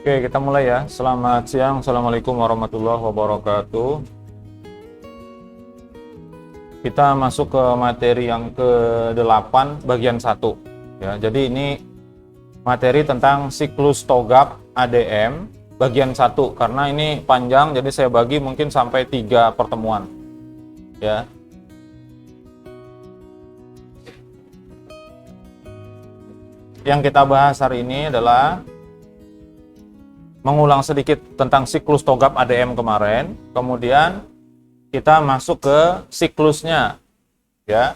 Oke, kita mulai ya. Selamat siang. Assalamualaikum warahmatullahi wabarakatuh. Kita masuk ke materi yang ke-8 bagian 1 ya. Jadi ini materi tentang siklus TOGAP ADM bagian 1 karena ini panjang, jadi saya bagi mungkin sampai 3 pertemuan ya. Yang kita bahas hari ini adalah mengulang sedikit tentang siklus TOGAP ADM kemarin, kemudian kita masuk ke siklusnya ya.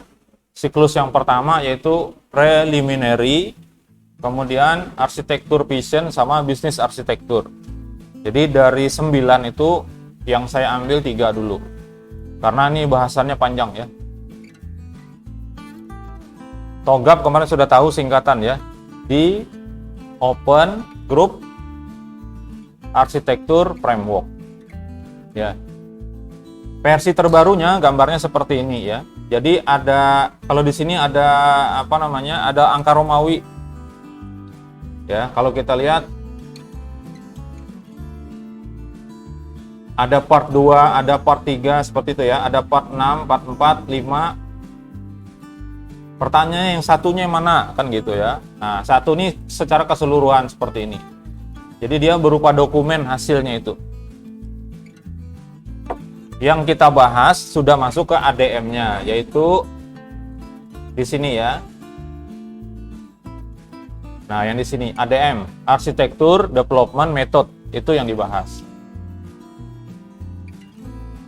Siklus yang pertama yaitu preliminary, kemudian arsitektur vision sama bisnis arsitektur. Jadi dari 9 itu yang saya ambil 3 dulu karena ini bahasannya panjang ya. TOGAP kemarin sudah tahu singkatan ya, di Open Group Arsitektur Framework ya. Versi terbarunya gambarnya seperti ini ya. Jadi ada, kalau di sini ada apa namanya, ada angka Romawi ya. Kalau kita lihat ada part 2, ada part 3 seperti itu ya. Ada part 6, part 4, 5. Pertanyaannya yang satunya yang mana kan gitu ya. Nah, satu ini secara keseluruhan seperti ini. Jadi dia berupa dokumen hasilnya itu. Yang kita bahas sudah masuk ke ADM-nya, yaitu di sini ya. Nah, yang di sini ADM, Arsitektur Development Method, itu yang dibahas.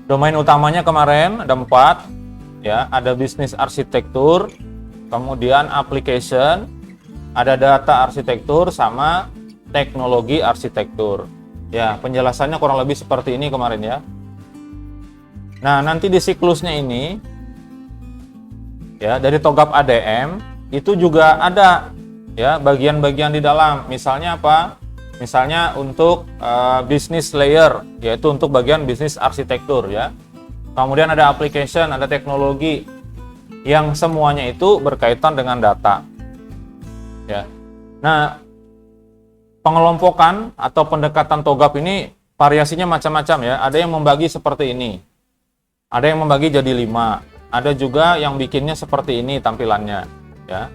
Domain utamanya kemarin ada 4 ya, ada bisnis arsitektur, kemudian application, ada data arsitektur sama teknologi arsitektur. Ya, penjelasannya kurang lebih seperti ini kemarin ya. Nah, nanti di siklusnya ini ya, dari TOGAP ADM itu juga ada ya bagian-bagian di dalam. Misalnya apa? Misalnya untuk business layer, yaitu untuk bagian bisnis arsitektur ya. Kemudian ada application, ada teknologi, yang semuanya itu berkaitan dengan data ya. Nah, pengelompokan atau pendekatan TOGAP ini variasinya macam-macam ya. Ada yang membagi seperti ini, ada yang membagi jadi 5, ada juga yang bikinnya seperti ini tampilannya ya.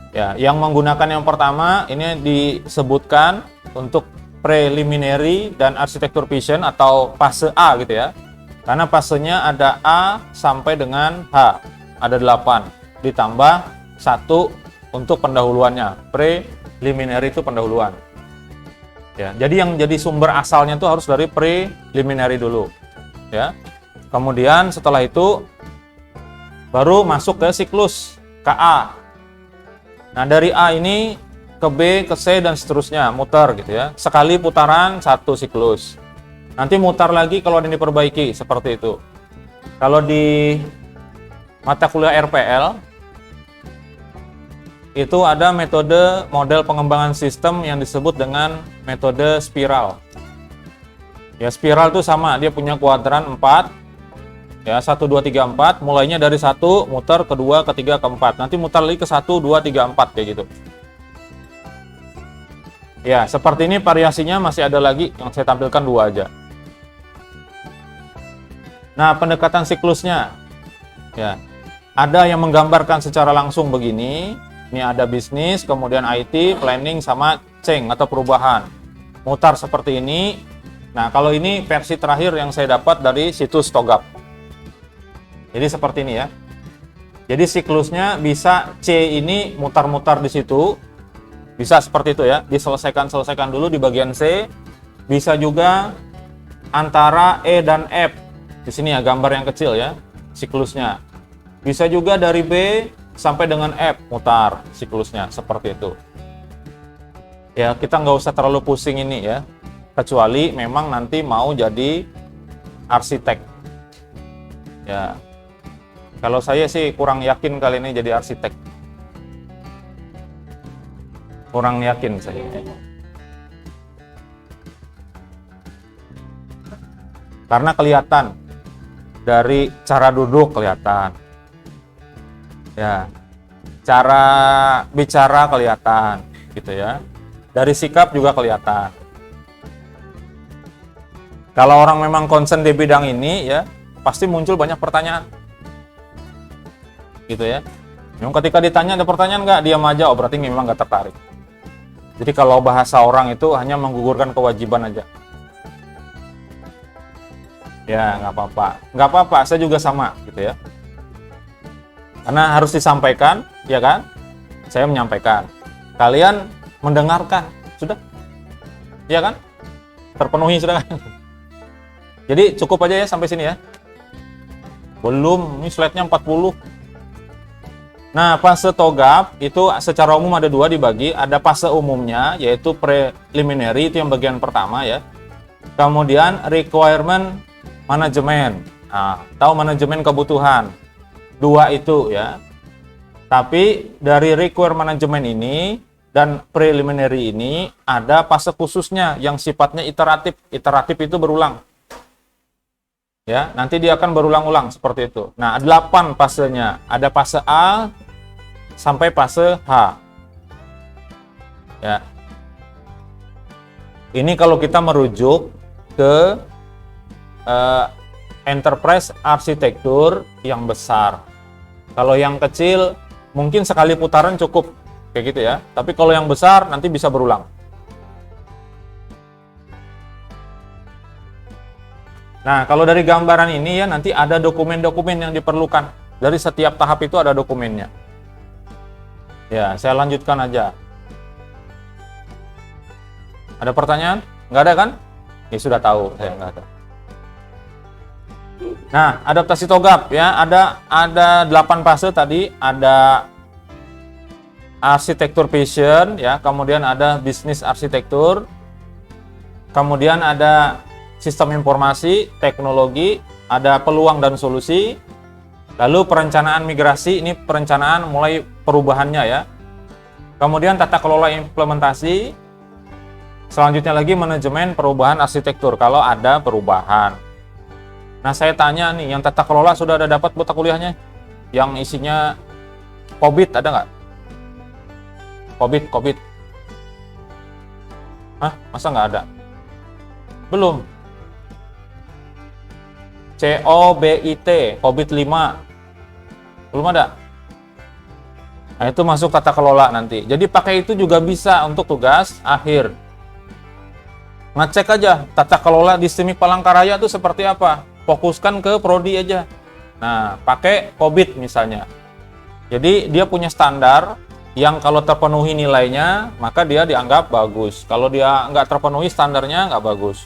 Ya, yang menggunakan yang pertama ini disebutkan untuk preliminary dan arsitektur vision atau fase A gitu ya. Karena fasenya ada A sampai dengan H, ada 8 ditambah 1 untuk pendahuluannya. Preliminary itu pendahuluan ya. Jadi yang jadi sumber asalnya itu harus dari preliminary dulu ya. Kemudian setelah itu baru masuk ke siklus KA. Nah, dari A ini ke B, ke C dan seterusnya muter gitu ya. Sekali putaran 1 siklus. Nanti mutar lagi kalau ada yang diperbaiki seperti itu. Kalau di mata kuliah RPL itu ada metode model pengembangan sistem yang disebut dengan metode spiral. Ya, spiral itu sama, dia punya kuadran 4. Ya, 1 2 3 4, mulainya dari 1 muter ke 2, ke 3, ke 4. Nanti mutar lagi ke 1 2 3 4 kayak gitu. Ya, seperti ini variasinya masih ada lagi yang saya tampilkan 2 aja. Nah, pendekatan siklusnya ya. Ada yang menggambarkan secara langsung begini. Ini ada bisnis, kemudian IT, planning sama change atau perubahan. Mutar seperti ini. Nah, kalau ini versi terakhir yang saya dapat dari situs TOGAP. Jadi seperti ini ya. Jadi siklusnya bisa C ini mutar-mutar di situ. Bisa seperti itu ya. Diselesaikan dulu di bagian C. Bisa juga antara E dan F. Di sini ya gambar yang kecil ya, siklusnya. Bisa juga dari B sampai dengan F mutar siklusnya seperti itu. Ya, kita nggak usah terlalu pusing ini ya. Kecuali memang nanti mau jadi arsitek. Ya. Kalau saya sih kurang yakin kali ini jadi arsitek. Kurang yakin saya. Karena kelihatan dari cara duduk kelihatan. Ya. cara bicara kelihatan, gitu ya. Dari sikap juga kelihatan. Kalau orang memang concern di bidang ini ya, pasti muncul banyak pertanyaan. Gitu ya. Memang ketika ditanya ada pertanyaan nggak, diam aja, oh berarti memang nggak tertarik. Jadi kalau bahasa orang itu hanya menggugurkan kewajiban aja. Ya nggak apa-apa, nggak apa-apa, saya juga sama gitu ya. Karena harus disampaikan, ya kan? Saya menyampaikan. Kalian mendengarkan, sudah? Ya kan? Terpenuhi sudah kan? Jadi cukup aja ya sampai sini ya. Belum, ini slide-nya 40. Nah, fase togap itu secara umum ada dua dibagi. Ada fase umumnya, yaitu preliminary, itu yang bagian pertama ya. Kemudian requirement management. Nah, tahu manajemen kebutuhan. Dua itu ya. Tapi dari requirement management ini dan preliminary ini ada fase khususnya yang sifatnya iteratif. Iteratif itu berulang. Ya, nanti dia akan berulang-ulang seperti itu. Nah, 8 fasenya. Ada fase A sampai fase H. Ya. Ini kalau kita merujuk ke enterprise arsitektur yang besar. Kalau yang kecil mungkin sekali putaran cukup kayak gitu ya. Tapi kalau yang besar nanti bisa berulang. Nah, kalau dari gambaran ini ya nanti ada dokumen-dokumen yang diperlukan. Dari setiap tahap itu ada dokumennya. Ya, saya lanjutkan aja. Ada pertanyaan? Nggak ada kan? Ya sudah tahu, saya nggak ada. Nah, adaptasi togap ya, ada 8 fase tadi, ada arsitektur passion ya, kemudian ada bisnis arsitektur, kemudian ada sistem informasi, teknologi, ada peluang dan solusi, lalu perencanaan migrasi, ini perencanaan mulai perubahannya ya, kemudian tata kelola implementasi, selanjutnya lagi manajemen perubahan arsitektur kalau ada perubahan. Nah, saya tanya nih, yang tata kelola sudah ada dapat buta kuliahnya? Yang isinya COVID ada nggak? COVID. Hah? Masa nggak ada? Belum. COVID, COVID-5. Belum ada. Nah, itu masuk tata kelola nanti. Jadi pakai itu juga bisa untuk tugas akhir. Ngecek aja tata kelola di STIMIK Palangkaraya itu seperti apa. Fokuskan ke prodi aja. Nah, pakai COVID misalnya. Jadi dia punya standar yang kalau terpenuhi nilainya, maka dia dianggap bagus. Kalau dia nggak terpenuhi standarnya, nggak bagus.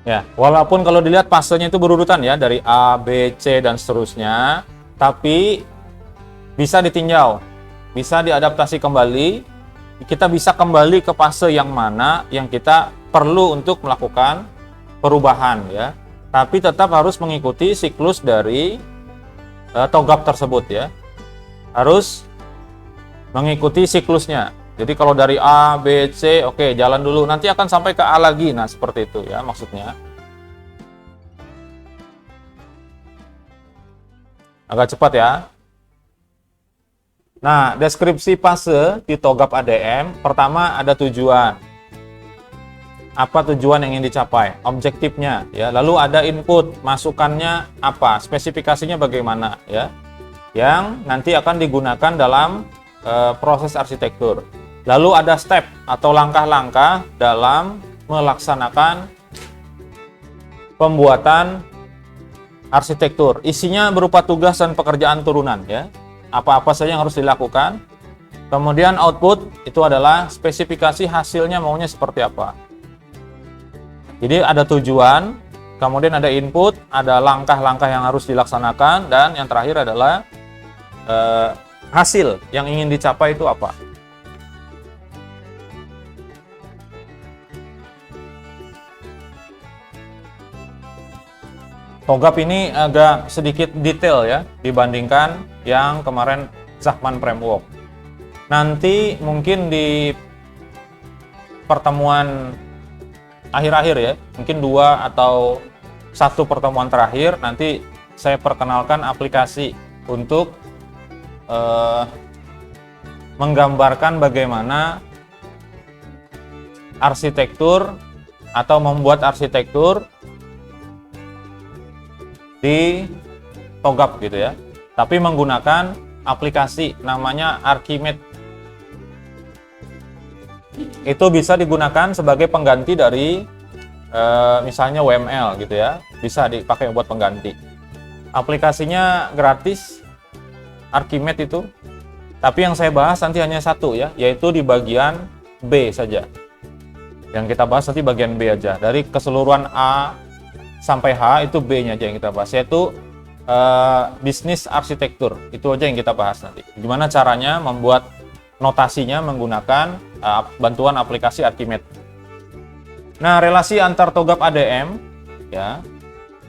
Ya, walaupun kalau dilihat fasenya itu berurutan ya, dari A, B, C, dan seterusnya, tapi bisa ditinjau, bisa diadaptasi kembali, kita bisa kembali ke fase yang mana yang kita perlu untuk melakukan perubahan ya, tapi tetap harus mengikuti siklus dari togap tersebut ya, harus mengikuti siklusnya. Jadi kalau dari A, B, C, oke, jalan dulu. Nanti akan sampai ke A lagi. Nah, seperti itu ya maksudnya. Agak cepat ya. Nah, deskripsi fase di togap ADM. Pertama ada tujuan. Apa tujuan yang ingin dicapai? Objektifnya ya. Lalu ada input, masukannya apa? Spesifikasinya bagaimana ya. Yang nanti akan digunakan dalam proses arsitektur. Lalu ada step atau langkah-langkah dalam melaksanakan pembuatan arsitektur. Isinya berupa tugas dan pekerjaan turunan ya. Apa-apa saja yang harus dilakukan. Kemudian output itu adalah spesifikasi hasilnya maunya seperti apa. Jadi ada tujuan, kemudian ada input, ada langkah-langkah yang harus dilaksanakan, dan yang terakhir adalah hasil yang ingin dicapai itu apa. TOGAP ini agak sedikit detail ya dibandingkan yang kemarin Zachman Framework. Nanti mungkin di pertemuan akhir-akhir ya, mungkin 2 atau 1 pertemuan terakhir, nanti saya perkenalkan aplikasi untuk menggambarkan bagaimana arsitektur atau membuat arsitektur di TOGAP gitu ya, tapi menggunakan aplikasi namanya Archimate. Itu bisa digunakan sebagai pengganti dari misalnya WML gitu ya, bisa dipakai buat pengganti. Aplikasinya gratis Archimate itu, tapi yang saya bahas nanti hanya 1 ya, yaitu di bagian B saja. Yang kita bahas nanti bagian B aja, dari keseluruhan A sampai H itu B-nya aja yang kita bahas, yaitu bisnis arsitektur. Itu aja yang kita bahas nanti. Gimana caranya membuat notasinya menggunakan bantuan aplikasi Archimate. Nah, relasi antar TOGAP ADM ya,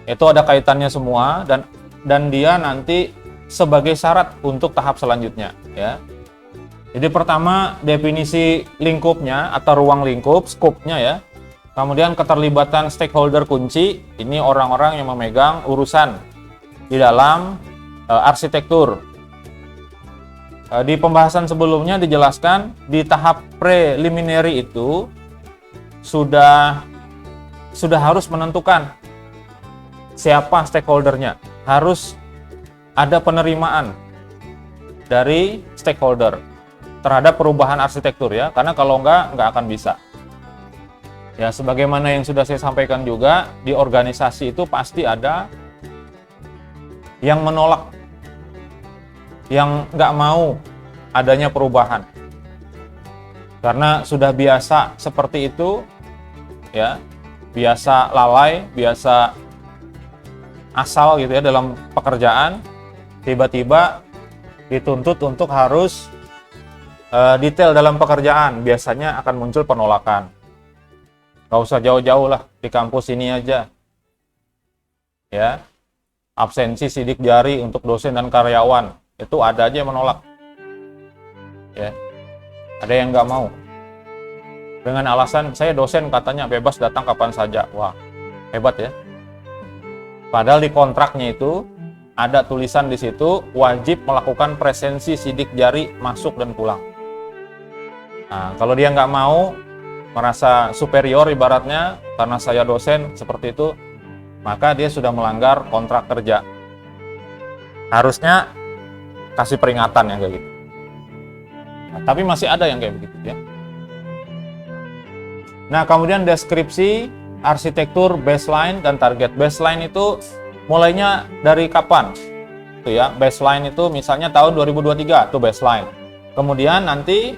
itu ada kaitannya semua dan dia nanti sebagai syarat untuk tahap selanjutnya ya. Jadi pertama definisi lingkupnya atau ruang lingkup, scope-nya ya. Kemudian keterlibatan stakeholder kunci, ini orang-orang yang memegang urusan di dalam arsitektur. Di pembahasan sebelumnya dijelaskan di tahap preliminary itu sudah harus menentukan siapa stakeholdernya, harus ada penerimaan dari stakeholder terhadap perubahan arsitektur ya, karena kalau nggak akan bisa. Ya, sebagaimana yang sudah saya sampaikan juga, di organisasi itu pasti ada yang menolak, yang nggak mau adanya perubahan. Karena sudah biasa seperti itu, ya, biasa lalai, biasa asal gitu ya dalam pekerjaan, tiba-tiba dituntut untuk harus detail dalam pekerjaan, biasanya akan muncul penolakan. Gak usah jauh-jauh lah, di kampus ini aja. Ya, absensi sidik jari untuk dosen dan karyawan, itu ada aja yang menolak. Ya, ada yang nggak mau. Dengan alasan, saya dosen katanya bebas datang kapan saja. Wah, hebat ya. Padahal di kontraknya itu, ada tulisan di situ, wajib melakukan presensi sidik jari masuk dan pulang. Nah, kalau dia nggak mau, merasa superior ibaratnya karena saya dosen seperti itu, maka dia sudah melanggar kontrak kerja. Harusnya kasih peringatan yang kayak gitu. Nah, tapi masih ada yang kayak begitu ya. Nah, kemudian deskripsi arsitektur baseline dan target. Baseline itu mulainya dari kapan? Itu ya, baseline itu misalnya tahun 2023 itu baseline. Kemudian nanti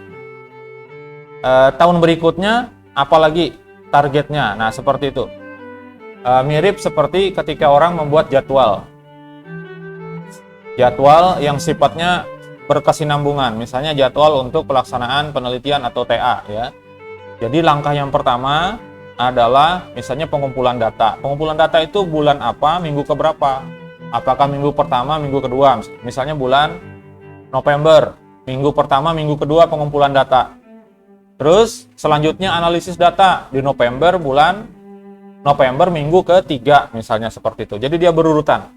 tahun berikutnya apalagi targetnya. Nah, seperti itu. Mirip seperti ketika orang membuat jadwal yang sifatnya berkesinambungan, misalnya jadwal untuk pelaksanaan penelitian atau TA ya. Jadi langkah yang pertama adalah misalnya pengumpulan data. Pengumpulan data itu bulan apa, minggu keberapa? Apakah minggu pertama, minggu kedua? Misalnya bulan November, minggu pertama, minggu kedua pengumpulan data. Terus selanjutnya analisis data di bulan November minggu ketiga misalnya seperti itu. Jadi dia berurutan.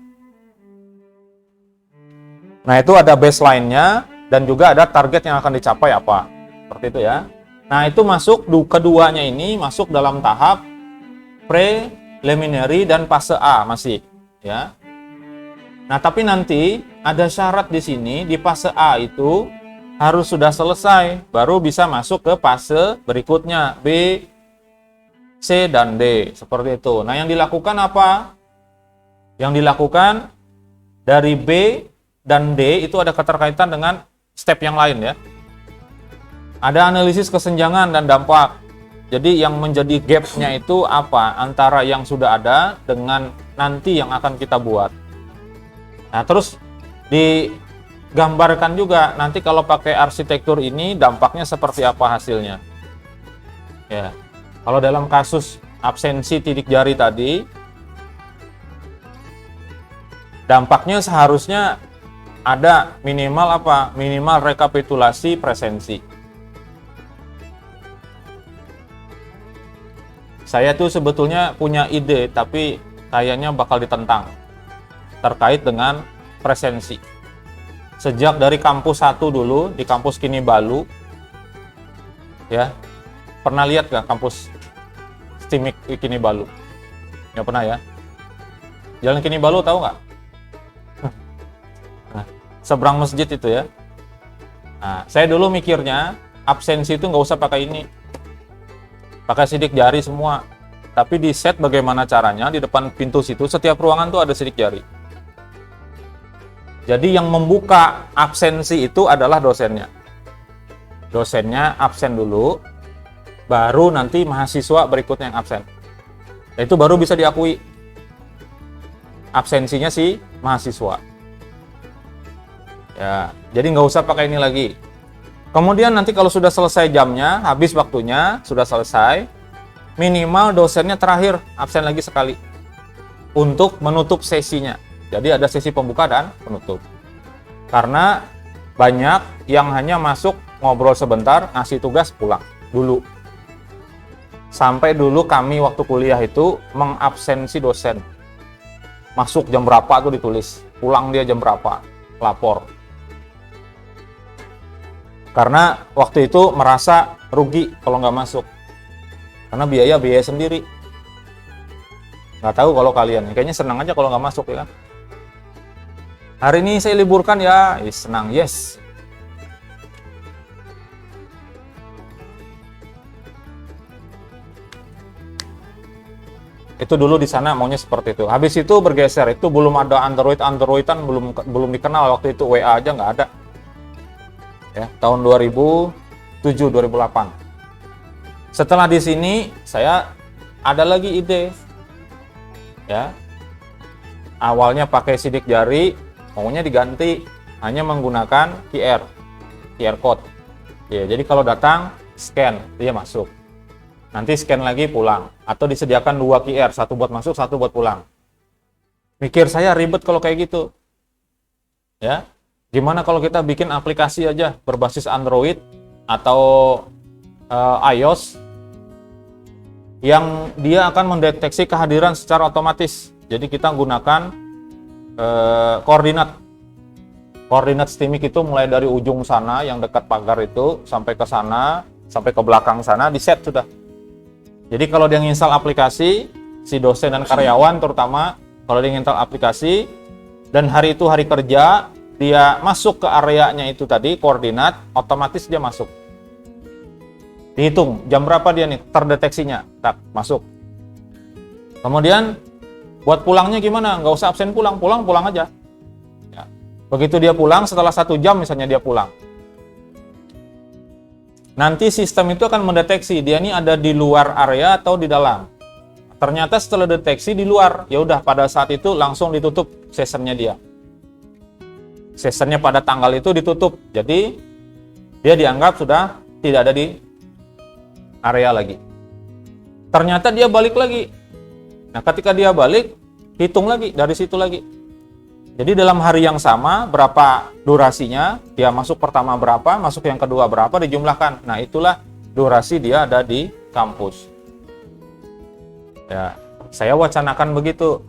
Nah, itu ada baseline-nya dan juga ada target yang akan dicapai apa. Seperti itu ya. Nah, itu masuk keduanya ini masuk dalam tahap preliminary dan fase A masih ya. Nah, tapi nanti ada syarat di sini di fase A itu harus sudah selesai, baru bisa masuk ke fase berikutnya, B, C, dan D, seperti itu. Nah, yang dilakukan apa? Yang dilakukan dari B dan D itu ada keterkaitan dengan step yang lain ya. Ada analisis kesenjangan dan dampak. Jadi yang menjadi gap-nya itu apa? Antara yang sudah ada dengan nanti yang akan kita buat. Nah, terus di gambarkan juga nanti kalau pakai arsitektur ini dampaknya seperti apa hasilnya. Ya. Kalau dalam kasus absensi titik jari tadi, dampaknya seharusnya ada minimal apa? Minimal rekapitulasi presensi. Saya tuh sebetulnya punya ide, tapi kayaknya bakal ditentang terkait dengan presensi. Sejak dari kampus 1 dulu, di kampus Kinibalu, ya, pernah lihat nggak kampus STIMIK di Kinibalu? Nggak pernah ya? Jalan Kinibalu tahu nggak? Nah, seberang masjid itu ya. Nah, saya dulu mikirnya absensi itu nggak usah pakai ini, pakai sidik jari semua. Tapi di set bagaimana caranya di depan pintu situ setiap ruangan tuh ada sidik jari. Jadi yang membuka absensi itu adalah dosennya. Dosennya absen dulu, baru nanti mahasiswa berikutnya yang absen. Dan itu baru bisa diakui absensinya si mahasiswa. Ya, jadi nggak usah pakai ini lagi. Kemudian nanti kalau sudah selesai jamnya, habis waktunya, sudah selesai, minimal dosennya terakhir absen lagi sekali untuk menutup sesinya. Jadi ada sesi pembuka dan penutup. Karena banyak yang hanya masuk ngobrol sebentar, ngasih tugas, pulang dulu. Sampai dulu kami waktu kuliah itu mengabsensi dosen. Masuk jam berapa tuh ditulis, pulang dia jam berapa, lapor. Karena waktu itu merasa rugi kalau nggak masuk. Karena biaya sendiri. Nggak tahu kalau kalian, kayaknya senang aja kalau nggak masuk ya kan. Hari ini saya liburkan ya, senang, yes. Itu dulu di sana maunya seperti itu. Habis itu bergeser, itu belum ada Androidan belum dikenal waktu itu, WA aja nggak ada. Ya, tahun 2007 2008. Setelah di sini saya ada lagi ide. Ya. Awalnya pakai sidik jari, maunya diganti hanya menggunakan QR code. Ya, jadi kalau datang scan, dia masuk. Nanti scan lagi pulang, atau disediakan 2 QR, satu buat masuk, satu buat pulang. Mikir saya ribet kalau kayak gitu. Ya. Gimana kalau kita bikin aplikasi aja berbasis Android atau iOS yang dia akan mendeteksi kehadiran secara otomatis. Jadi kita gunakan koordinat STIMIK itu mulai dari ujung sana yang dekat pagar itu sampai ke sana, sampai ke belakang sana, di set sudah. Jadi kalau dia nginstal aplikasi, si dosen dan karyawan terutama, kalau dia nginstal aplikasi dan hari itu hari kerja, dia masuk ke areanya itu tadi, koordinat, otomatis dia masuk. Dihitung jam berapa dia nih terdeteksinya, tak masuk. Kemudian buat pulangnya gimana? Nggak usah absen pulang aja. Ya. Begitu dia pulang, setelah 1 jam misalnya dia pulang. Nanti sistem itu akan mendeteksi dia ini ada di luar area atau di dalam. Ternyata setelah deteksi di luar, ya udah pada saat itu langsung ditutup sessionnya dia. Sessionnya pada tanggal itu ditutup, jadi dia dianggap sudah tidak ada di area lagi. Ternyata dia balik lagi. Nah, ketika dia balik, hitung lagi dari situ lagi. Jadi dalam hari yang sama, berapa durasinya, dia masuk pertama berapa, masuk yang kedua berapa, dijumlahkan. Nah, itulah durasi dia ada di kampus. Ya, saya wacanakan begitu.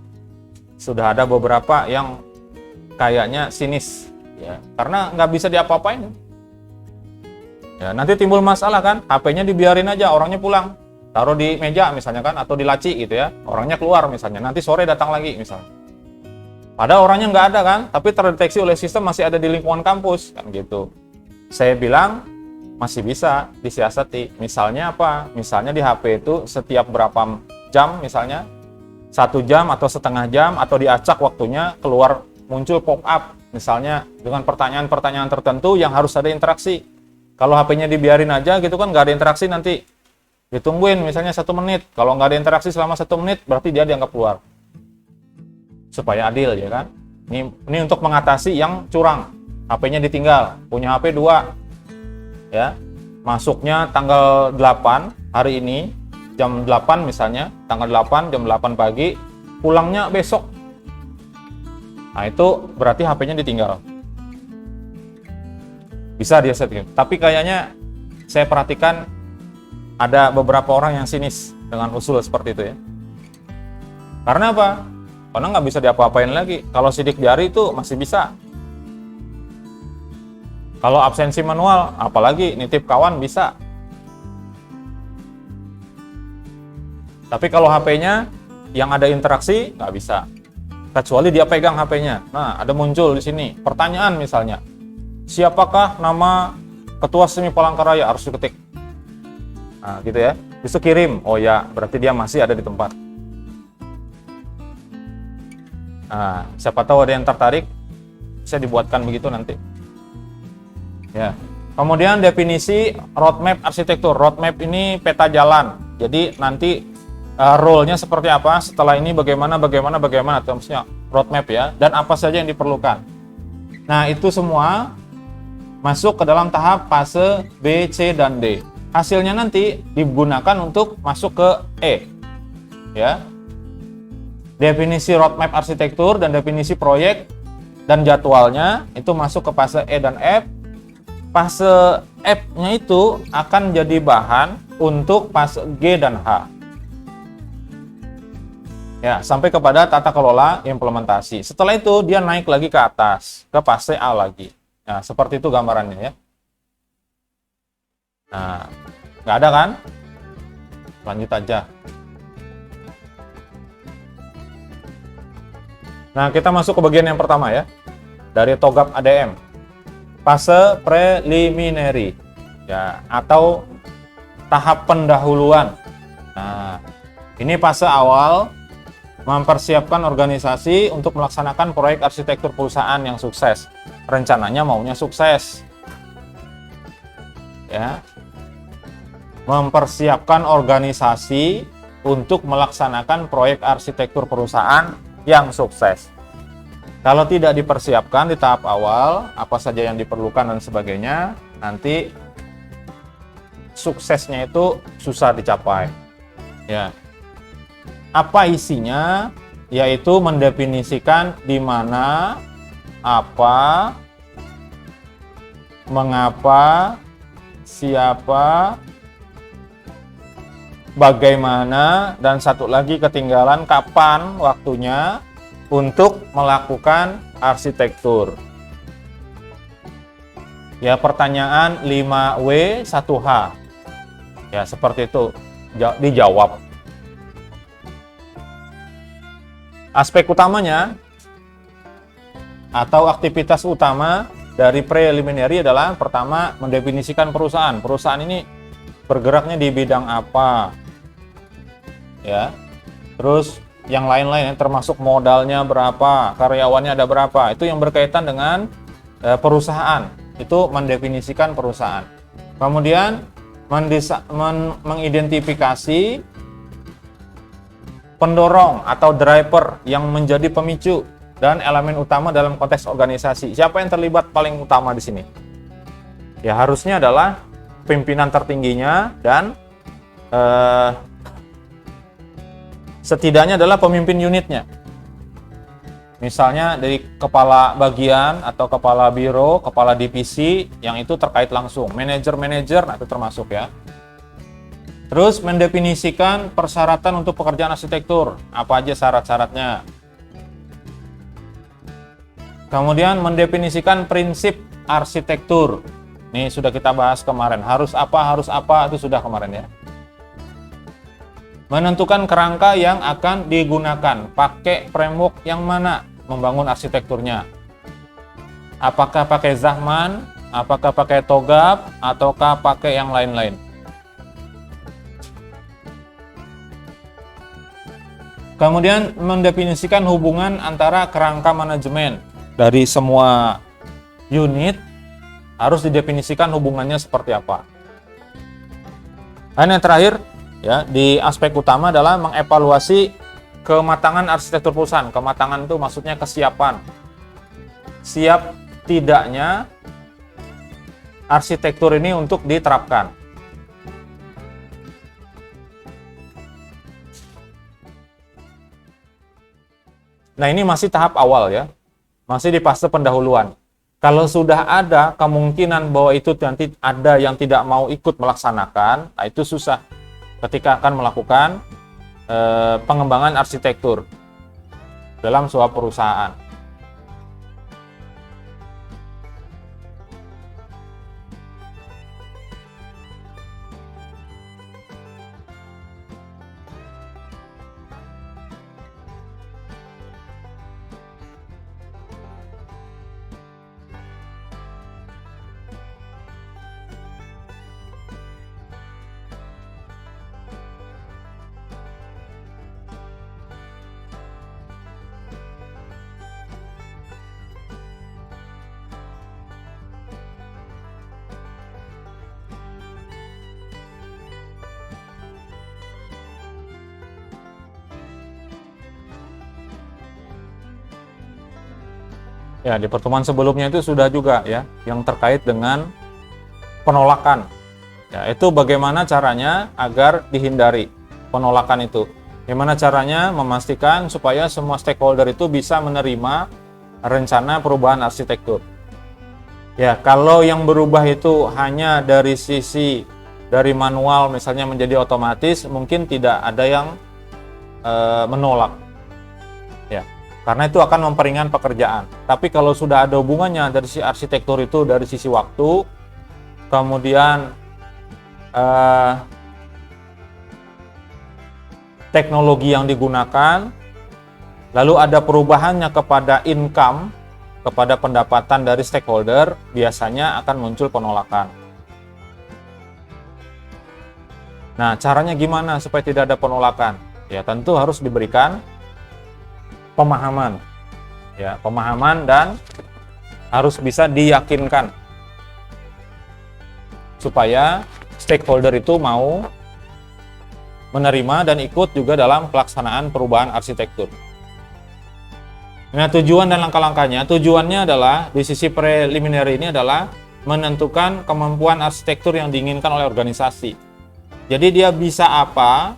Sudah ada beberapa yang kayaknya sinis, ya, karena nggak bisa diapa-apain. Ya, nanti timbul masalah kan, HP-nya dibiarin aja, orangnya pulang, taruh di meja misalnya kan, atau di laci gitu ya, orangnya keluar misalnya, nanti sore datang lagi misalnya. Padahal orangnya nggak ada kan, tapi terdeteksi oleh sistem masih ada di lingkungan kampus kan gitu. Saya bilang masih bisa disiasati. Misalnya apa? Misalnya di HP itu setiap berapa jam misalnya, 1 jam atau setengah jam atau diacak waktunya keluar muncul pop-up misalnya dengan pertanyaan-pertanyaan tertentu yang harus ada interaksi. Kalau HP-nya dibiarin aja gitu kan nggak ada interaksi, nanti ditungguin misalnya 1 menit. Kalau nggak ada interaksi selama 1 menit berarti dia dianggap keluar. Supaya adil ya kan. Ini untuk mengatasi yang curang. HP-nya ditinggal, punya HP 2, ya, masuknya tanggal 8 hari ini, jam 8 misalnya, tanggal 8 jam 8 pagi, pulangnya besok. Nah itu berarti HP-nya ditinggal. Bisa dia setting. Tapi kayaknya saya perhatikan ada beberapa orang yang sinis dengan usul seperti itu ya. Karena apa? Karena nggak bisa diapa-apain lagi. Kalau sidik jari itu masih bisa. Kalau absensi manual, apalagi nitip kawan bisa. Tapi kalau HP-nya yang ada interaksi, nggak bisa. Kecuali dia pegang HP-nya. Nah, ada muncul di sini pertanyaan misalnya, siapakah nama Ketua SEMI Palangkaraya, harus diketik. Nah, gitu ya. Bisa kirim. Oh ya, berarti dia masih ada di tempat. Nah, siapa tahu ada yang tertarik, saya dibuatkan begitu nanti. Ya. Kemudian definisi roadmap arsitektur. Roadmap ini peta jalan. Jadi nanti role-nya seperti apa, setelah ini bagaimana, maksudnya roadmap ya, dan apa saja yang diperlukan. Nah, itu semua masuk ke dalam tahap fase B, C, dan D. Hasilnya nanti digunakan untuk masuk ke E. Ya. Definisi roadmap arsitektur dan definisi proyek dan jadwalnya itu masuk ke fase E dan F. Fase F-nya itu akan jadi bahan untuk fase G dan H. Ya, sampai kepada tata kelola implementasi. Setelah itu dia naik lagi ke atas, ke fase A lagi. Nah, seperti itu gambarannya ya. Nah, nggak ada kan? Lanjut aja. Nah, kita masuk ke bagian yang pertama ya. Dari TOGAP ADM. Fase preliminary ya, atau tahap pendahuluan. Nah, ini fase awal mempersiapkan organisasi untuk melaksanakan proyek arsitektur perusahaan yang sukses. Rencananya maunya sukses. Ya. Mempersiapkan organisasi untuk melaksanakan proyek arsitektur perusahaan yang sukses. Kalau tidak dipersiapkan di tahap awal, apa saja yang diperlukan dan sebagainya, nanti suksesnya itu susah dicapai. Ya. Apa isinya? Yaitu mendefinisikan di mana, apa, mengapa, siapa, bagaimana, dan satu lagi ketinggalan kapan waktunya untuk melakukan arsitektur. Ya, pertanyaan 5W 1H. Ya, seperti itu dijawab. Aspek utamanya atau aktivitas utama dari preliminary adalah pertama mendefinisikan perusahaan. Perusahaan ini bergeraknya di bidang apa? Ya. Terus yang lain-lain termasuk modalnya berapa, karyawannya ada berapa, itu yang berkaitan dengan perusahaan. Itu mendefinisikan perusahaan. Kemudian mengidentifikasi pendorong atau driver yang menjadi pemicu dan elemen utama dalam konteks organisasi. Siapa yang terlibat paling utama di sini? Ya, harusnya adalah pimpinan tertingginya dan setidaknya adalah pemimpin unitnya. Misalnya dari kepala bagian atau kepala biro, kepala divisi yang itu terkait langsung. Manajer-manajer, nah itu termasuk ya. Terus mendefinisikan persyaratan untuk pekerjaan arsitektur. Apa aja syarat-syaratnya. Kemudian mendefinisikan prinsip arsitektur. Ini sudah kita bahas kemarin. Harus apa, itu sudah kemarin ya. Menentukan kerangka yang akan digunakan, pakai framework yang mana membangun arsitekturnya. Apakah pakai Zahman, apakah pakai TOGAP, ataukah pakai yang lain-lain. Kemudian mendefinisikan hubungan antara kerangka manajemen. Dari semua unit harus didefinisikan hubungannya seperti apa. Dan yang terakhir, ya, di aspek utama adalah mengevaluasi kematangan arsitektur perusahaan. Kematangan itu maksudnya kesiapan. Siap tidaknya arsitektur ini untuk diterapkan. Nah, ini masih tahap awal ya, masih di fase pendahuluan. Kalau sudah ada kemungkinan bahwa itu nanti ada yang tidak mau ikut melaksanakan, nah itu susah ketika akan melakukan pengembangan arsitektur dalam sebuah perusahaan. Ya, di pertemuan sebelumnya itu sudah juga ya, yang terkait dengan penolakan. Ya, itu bagaimana caranya agar dihindari penolakan itu. Bagaimana caranya memastikan supaya semua stakeholder itu bisa menerima rencana perubahan arsitektur. Ya, kalau yang berubah itu hanya dari sisi dari manual misalnya menjadi otomatis, mungkin tidak ada yang menolak. Ya. Karena itu akan memperingan pekerjaan. Tapi kalau sudah ada hubungannya dari sisi arsitektur itu dari sisi waktu, kemudian teknologi yang digunakan, lalu ada perubahannya kepada income, kepada pendapatan dari stakeholder, biasanya akan muncul penolakan. Nah, caranya gimana supaya tidak ada penolakan? Ya, tentu harus diberikan pemahaman, ya, pemahaman dan harus bisa diyakinkan supaya stakeholder itu mau menerima dan ikut juga dalam pelaksanaan perubahan arsitektur. Nah, tujuan dan langkah-langkahnya, tujuannya adalah di sisi preliminary ini adalah menentukan kemampuan arsitektur yang diinginkan oleh organisasi. Jadi dia bisa apa,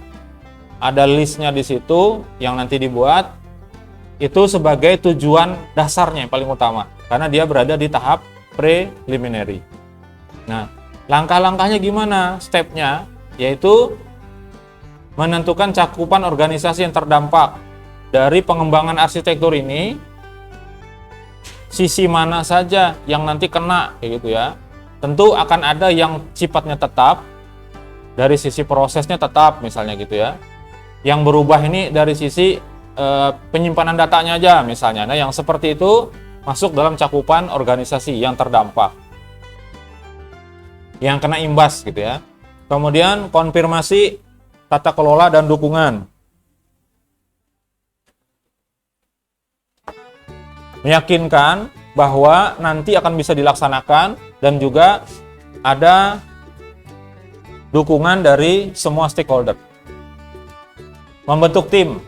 ada listnya di situ yang nanti dibuat. Itu sebagai tujuan dasarnya yang paling utama, karena dia berada di tahap preliminary. Nah, langkah-langkahnya gimana? Stepnya, yaitu menentukan cakupan organisasi yang terdampak dari pengembangan arsitektur ini, sisi mana saja yang nanti kena, kayak gitu ya. Tentu akan ada yang sifatnya tetap, dari sisi prosesnya tetap, misalnya gitu ya. Yang berubah ini dari sisi penyimpanan datanya aja misalnya. Nah, yang seperti itu masuk dalam cakupan organisasi yang terdampak, yang kena imbas gitu ya. Kemudian konfirmasi tata kelola dan dukungan. Meyakinkan bahwa nanti akan bisa dilaksanakan dan juga ada dukungan dari semua stakeholder. Membentuk tim.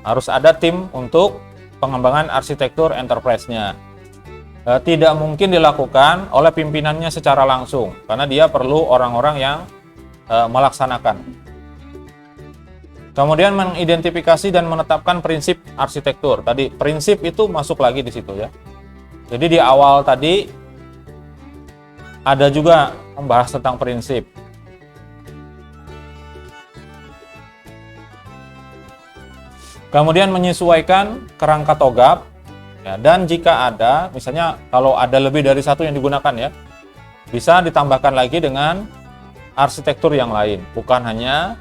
Harus ada tim untuk pengembangan arsitektur enterprise-nya. Tidak mungkin dilakukan oleh pimpinannya secara langsung, karena dia perlu orang-orang yang melaksanakan. Kemudian mengidentifikasi dan menetapkan prinsip arsitektur. Tadi prinsip itu masuk lagi di situ ya. Jadi di awal tadi ada juga membahas tentang prinsip. Kemudian menyesuaikan kerangka TOGAP, ya, dan jika ada, misalnya kalau ada lebih dari satu yang digunakan ya, bisa ditambahkan lagi dengan arsitektur yang lain, bukan hanya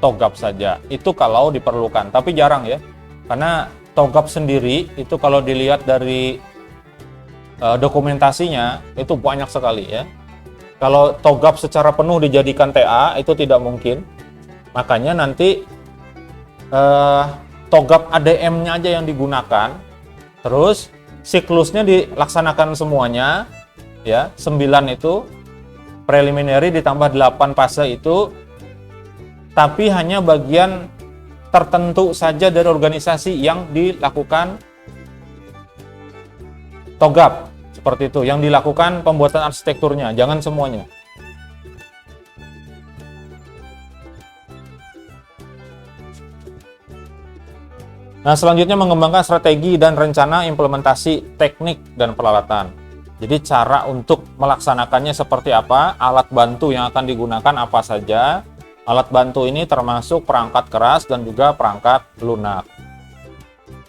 TOGAP saja. Itu kalau diperlukan, tapi jarang ya, karena TOGAP sendiri itu kalau dilihat dari dokumentasinya itu banyak sekali ya. Kalau TOGAP secara penuh dijadikan TA itu tidak mungkin, makanya nanti TOGAP ADM-nya aja yang digunakan, terus siklusnya dilaksanakan semuanya, ya 9 itu, preliminary ditambah 8 fase itu, tapi hanya bagian tertentu saja dari organisasi yang dilakukan TOGAP. Seperti itu, yang dilakukan pembuatan arsitekturnya, jangan semuanya. Nah, selanjutnya mengembangkan strategi dan rencana implementasi teknik dan peralatan. Jadi cara untuk melaksanakannya seperti apa, alat bantu yang akan digunakan apa saja. Alat bantu ini termasuk perangkat keras dan juga perangkat lunak.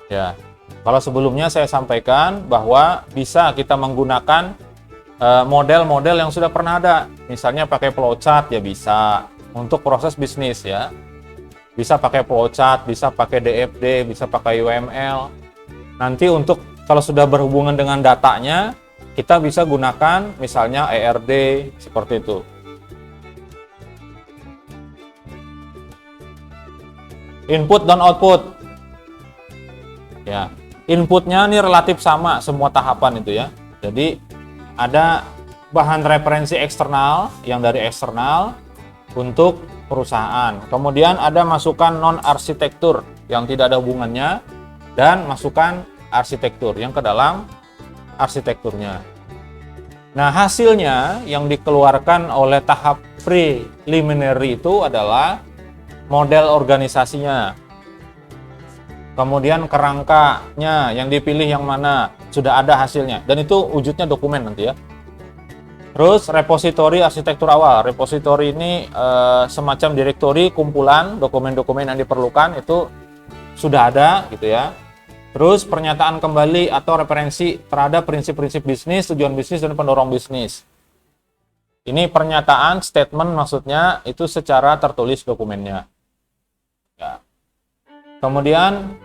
Ya, kalau sebelumnya saya sampaikan bahwa bisa kita menggunakan model-model yang sudah pernah ada. Misalnya pakai flowchart ya bisa untuk proses bisnis ya. Bisa pakai flowchart, bisa pakai DFD, bisa pakai UML. Nanti untuk kalau sudah berhubungan dengan datanya, kita bisa gunakan misalnya ERD seperti itu. Input dan output. Ya, inputnya ini relatif sama semua tahapan itu ya. Jadi ada bahan referensi eksternal yang dari eksternal untuk perusahaan. Kemudian ada masukan non-arsitektur yang tidak ada hubungannya dan masukan arsitektur yang ke dalam arsitekturnya. Nah, hasilnya yang dikeluarkan oleh tahap preliminary itu adalah model organisasinya. Kemudian kerangkanya yang dipilih yang mana, sudah ada hasilnya dan itu wujudnya dokumen nanti ya. Terus repositori arsitektur awal. Repositori ini semacam direktori kumpulan dokumen-dokumen yang diperlukan itu sudah ada gitu ya. Terus pernyataan kembali atau referensi terhadap prinsip-prinsip bisnis, tujuan bisnis dan pendorong bisnis. Ini pernyataan statement maksudnya itu secara tertulis dokumennya. Ya. Kemudian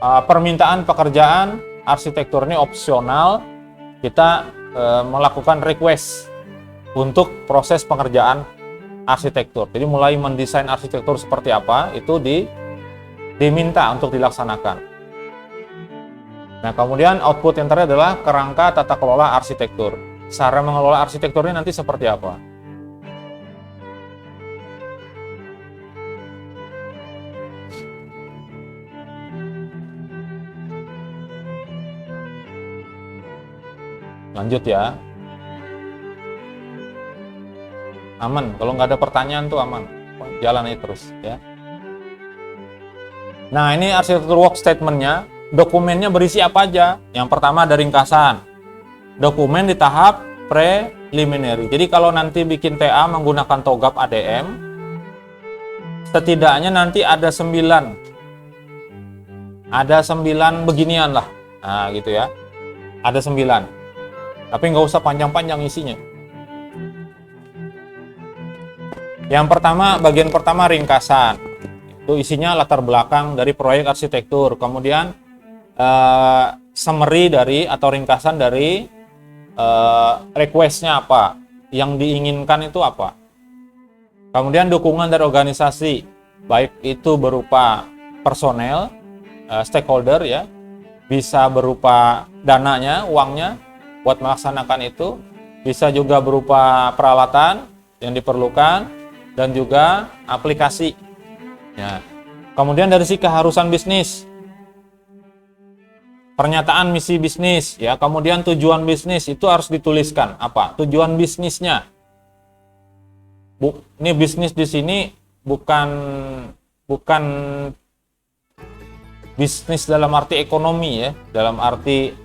permintaan pekerjaan arsitektur ini opsional. Kita melakukan request untuk proses pengerjaan arsitektur. Jadi mulai mendesain arsitektur seperti apa itu diminta untuk dilaksanakan. Nah, kemudian output yang terakhir adalah kerangka tata kelola arsitektur. Cara mengelola arsitekturnya nanti seperti apa? Lanjut ya. Aman, kalau nggak ada pertanyaan tuh aman. Jalan aja terus ya. Nah, ini arsitektur work statement-nya. Dokumennya berisi apa aja? Yang pertama ada ringkasan. Dokumen di tahap preliminary. Jadi kalau nanti bikin TA menggunakan TOGAP ADM, setidaknya nanti ada 9 beginian lah. Nah, gitu ya. Ada 9. Tapi nggak usah panjang-panjang isinya. Yang pertama, bagian pertama ringkasan. Itu isinya latar belakang dari proyek arsitektur. Kemudian summary dari atau ringkasan dari request-nya apa, yang diinginkan itu apa. Kemudian dukungan dari organisasi, baik itu berupa personel, stakeholder ya, bisa berupa dananya, uangnya buat melaksanakan itu, bisa juga berupa peralatan yang diperlukan dan juga aplikasi. Ya. Kemudian dari sisi keharusan bisnis, pernyataan misi bisnis, ya. Kemudian tujuan bisnis itu harus dituliskan apa? Tujuan bisnisnya. Ini bisnis di sini bukan bisnis dalam arti ekonomi ya, dalam arti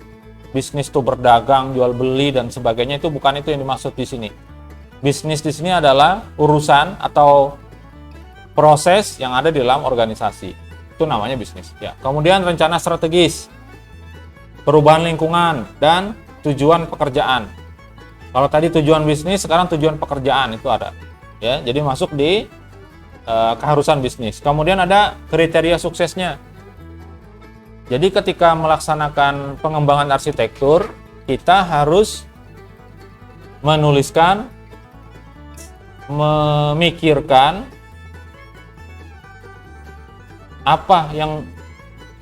bisnis itu berdagang, jual beli dan sebagainya, itu bukan itu yang dimaksud di sini. Bisnis di sini adalah urusan atau proses yang ada di dalam organisasi. Itu namanya bisnis. Ya. Kemudian rencana strategis, perubahan lingkungan dan tujuan pekerjaan. Kalau tadi tujuan bisnis, sekarang tujuan pekerjaan itu ada. Ya, jadi masuk di keharusan bisnis. Kemudian ada kriteria suksesnya. Jadi ketika melaksanakan pengembangan arsitektur, kita harus menuliskan, memikirkan apa yang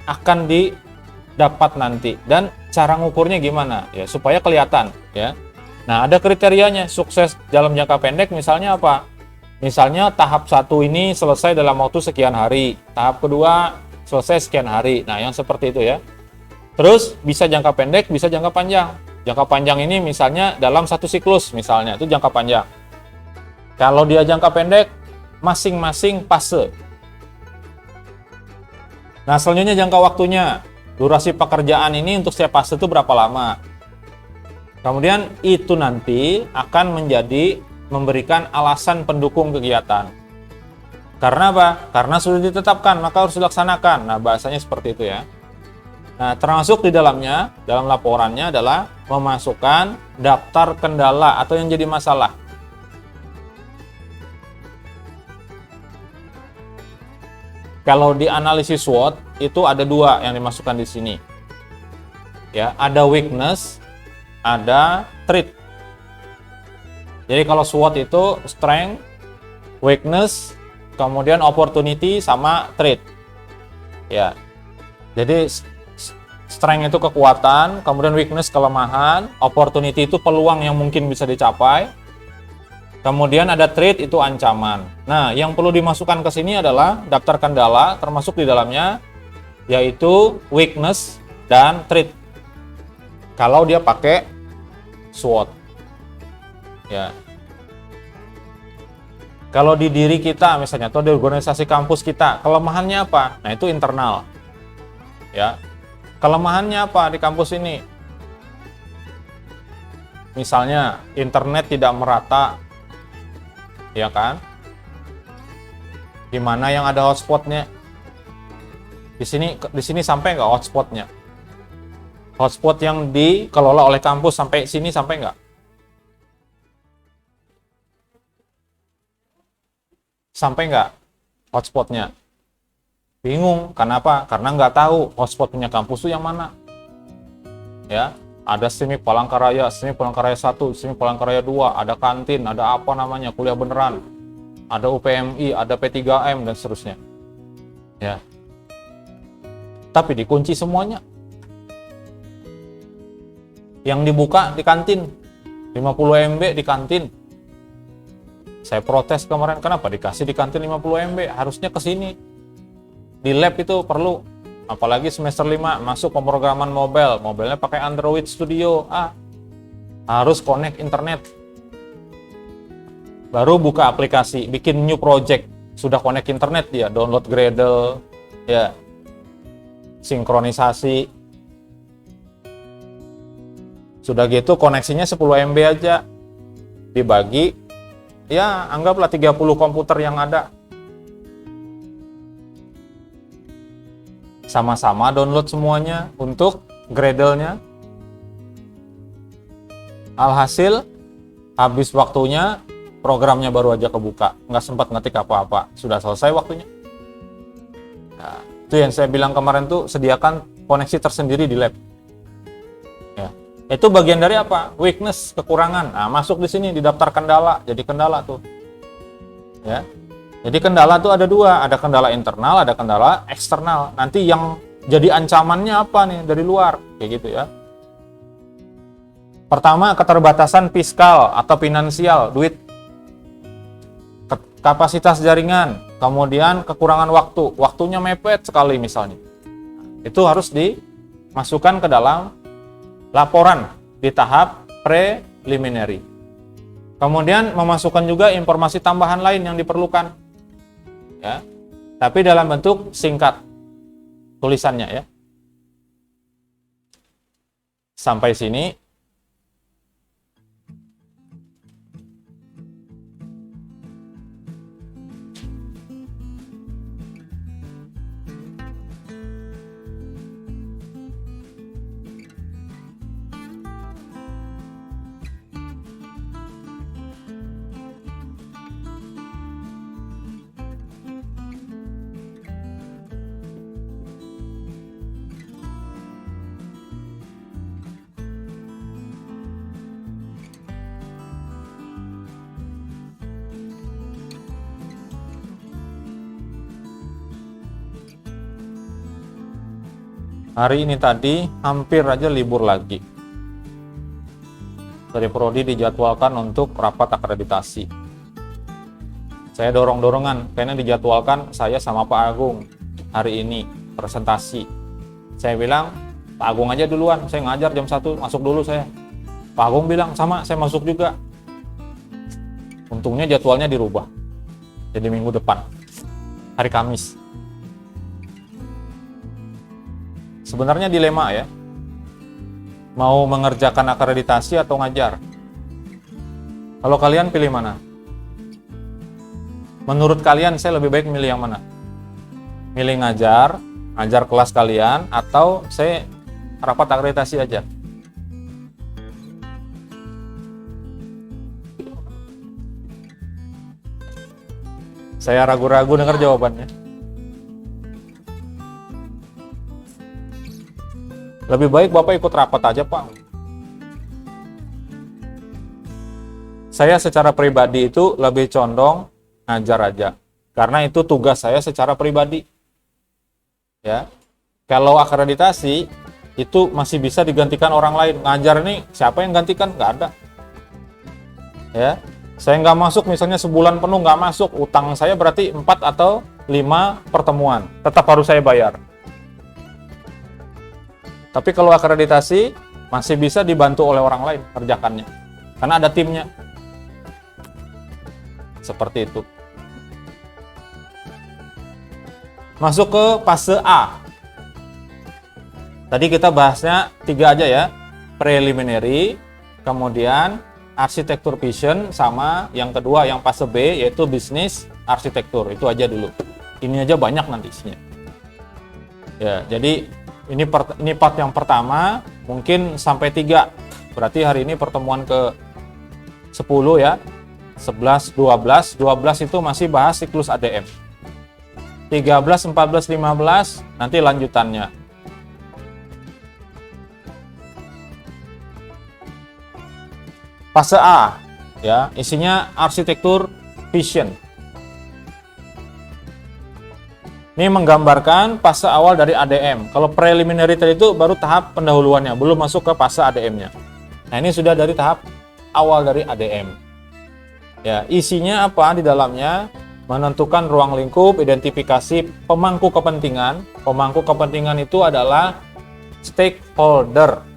akan didapat nanti dan cara ngukurnya gimana ya supaya kelihatan ya. Nah, ada kriterianya. Sukses dalam jangka pendek misalnya apa? Misalnya tahap 1 ini selesai dalam waktu sekian hari, tahap kedua selesai sekian hari. Nah, yang seperti itu ya. Terus bisa jangka pendek, bisa jangka panjang. Jangka panjang ini misalnya dalam satu siklus misalnya, itu jangka panjang. Kalau dia jangka pendek, masing-masing fase. Nah, selanjutnya jangka waktunya. Durasi pekerjaan ini untuk setiap fase itu berapa lama. Kemudian itu nanti akan memberikan alasan pendukung kegiatan. Karena apa? Karena sudah ditetapkan, maka harus dilaksanakan. Nah, bahasanya seperti itu ya. Nah, termasuk di dalamnya, dalam laporannya adalah memasukkan daftar kendala atau yang jadi masalah. Kalau di analisis SWOT itu ada dua yang dimasukkan di sini. Ya, ada weakness, ada threat. Jadi kalau SWOT itu strength, weakness, kemudian opportunity sama threat. Ya. Jadi strength itu kekuatan, kemudian weakness kelemahan, opportunity itu peluang yang mungkin bisa dicapai. Kemudian ada threat itu ancaman. Nah, yang perlu dimasukkan ke sini adalah daftar kendala, termasuk di dalamnya yaitu weakness dan threat. Kalau dia pakai SWOT. Ya. Kalau di diri kita misalnya atau di organisasi kampus kita, kelemahannya apa? Nah, itu internal. Ya. Kelemahannya apa di kampus ini? Misalnya internet tidak merata, ya kan? Di mana yang ada hotspotnya? Di sini sampai nggak hotspotnya? Hotspot yang dikelola oleh kampus sampai sini sampai nggak? Sampai nggak hotspotnya? Bingung, kenapa? Karena nggak tahu hotspot punya kampus itu yang mana. Ya, ada STIMIK Palangkaraya, STIMIK Palangkaraya 1, STIMIK Palangkaraya 2, ada kantin, ada apa namanya, kuliah beneran, ada UPMI, ada P3M, dan seterusnya. Ya. Tapi dikunci semuanya. Yang dibuka di kantin, 50 MB di kantin. Saya protes kemarin, kenapa dikasih di kantin 50 MB? Harusnya ke sini. Di lab itu perlu, apalagi semester 5 masuk pemrograman mobile, mobilnya pakai Android Studio, harus connect internet. Baru buka aplikasi, bikin new project, sudah connect internet dia, download Gradle, ya, sinkronisasi. Sudah gitu koneksinya 10 MB aja, dibagi, ya anggaplah 30 komputer yang ada. Sama-sama download semuanya untuk Gradle-nya. Alhasil, habis waktunya, programnya baru aja kebuka. Nggak sempat ngetik apa-apa. Sudah selesai waktunya. Nah, itu yang saya bilang kemarin tuh, sediakan koneksi tersendiri di lab. Ya. Itu bagian dari apa? Weakness, kekurangan. Nah, masuk di sini, di daftar kendala. Jadi kendala tuh. Ya. Jadi kendala tuh ada dua, ada kendala internal, ada kendala eksternal. Nanti yang jadi ancamannya apa nih dari luar, kayak gitu ya. Pertama, keterbatasan fiskal atau finansial, duit, kapasitas jaringan, kemudian kekurangan waktu, waktunya mepet sekali misalnya. Itu harus dimasukkan ke dalam laporan di tahap preliminary. Kemudian memasukkan juga informasi tambahan lain yang diperlukan. Ya, tapi dalam bentuk singkat tulisannya ya. Sampai sini hari ini tadi hampir aja libur lagi. Dari Prodi dijadwalkan untuk rapat akreditasi. Saya dorong-dorongan, kayaknya dijadwalkan saya sama Pak Agung hari ini presentasi. Saya bilang, Pak Agung aja duluan, saya ngajar jam 1, masuk dulu saya. Pak Agung bilang, sama, saya masuk juga. Untungnya jadwalnya dirubah. Jadi minggu depan, hari Kamis. Sebenarnya dilema ya. Mau mengerjakan akreditasi atau ngajar? Kalau kalian pilih mana? Menurut kalian saya lebih baik milih yang mana? Milih ngajar kelas kalian, atau saya rapat akreditasi aja? Saya ragu-ragu dengar jawabannya. Lebih baik Bapak ikut rapat aja, Pak. Saya secara pribadi itu lebih condong ngajar aja. Karena itu tugas saya secara pribadi. Ya. Kalau akreditasi itu masih bisa digantikan orang lain. Ngajar nih siapa yang gantikan? Nggak ada. Ya. Saya nggak masuk, misalnya sebulan penuh nggak masuk, utang saya berarti 4 atau 5 pertemuan. Tetap harus saya bayar. Tapi kalau akreditasi, masih bisa dibantu oleh orang lain kerjakannya. Karena ada timnya. Seperti itu. Masuk ke fase A. Tadi kita bahasnya 3 aja ya. Preliminary, kemudian arsitektur vision, sama yang kedua yang fase B yaitu bisnis arsitektur. Itu aja dulu. Ini aja banyak nanti isinya. Ya, jadi ini part yang pertama, mungkin sampai 3. Berarti hari ini pertemuan ke 10 ya. 11, 12 itu masih bahas siklus ADM. 13, 14, 15 nanti lanjutannya. Fase A ya, isinya arsitektur vision. Ini menggambarkan fase awal dari ADM. Kalau preliminary tadi itu baru tahap pendahuluannya, belum masuk ke fase ADM-nya. Nah, ini sudah dari tahap awal dari ADM. Ya, isinya apa di dalamnya? Menentukan ruang lingkup, identifikasi pemangku kepentingan. Pemangku kepentingan itu adalah stakeholder.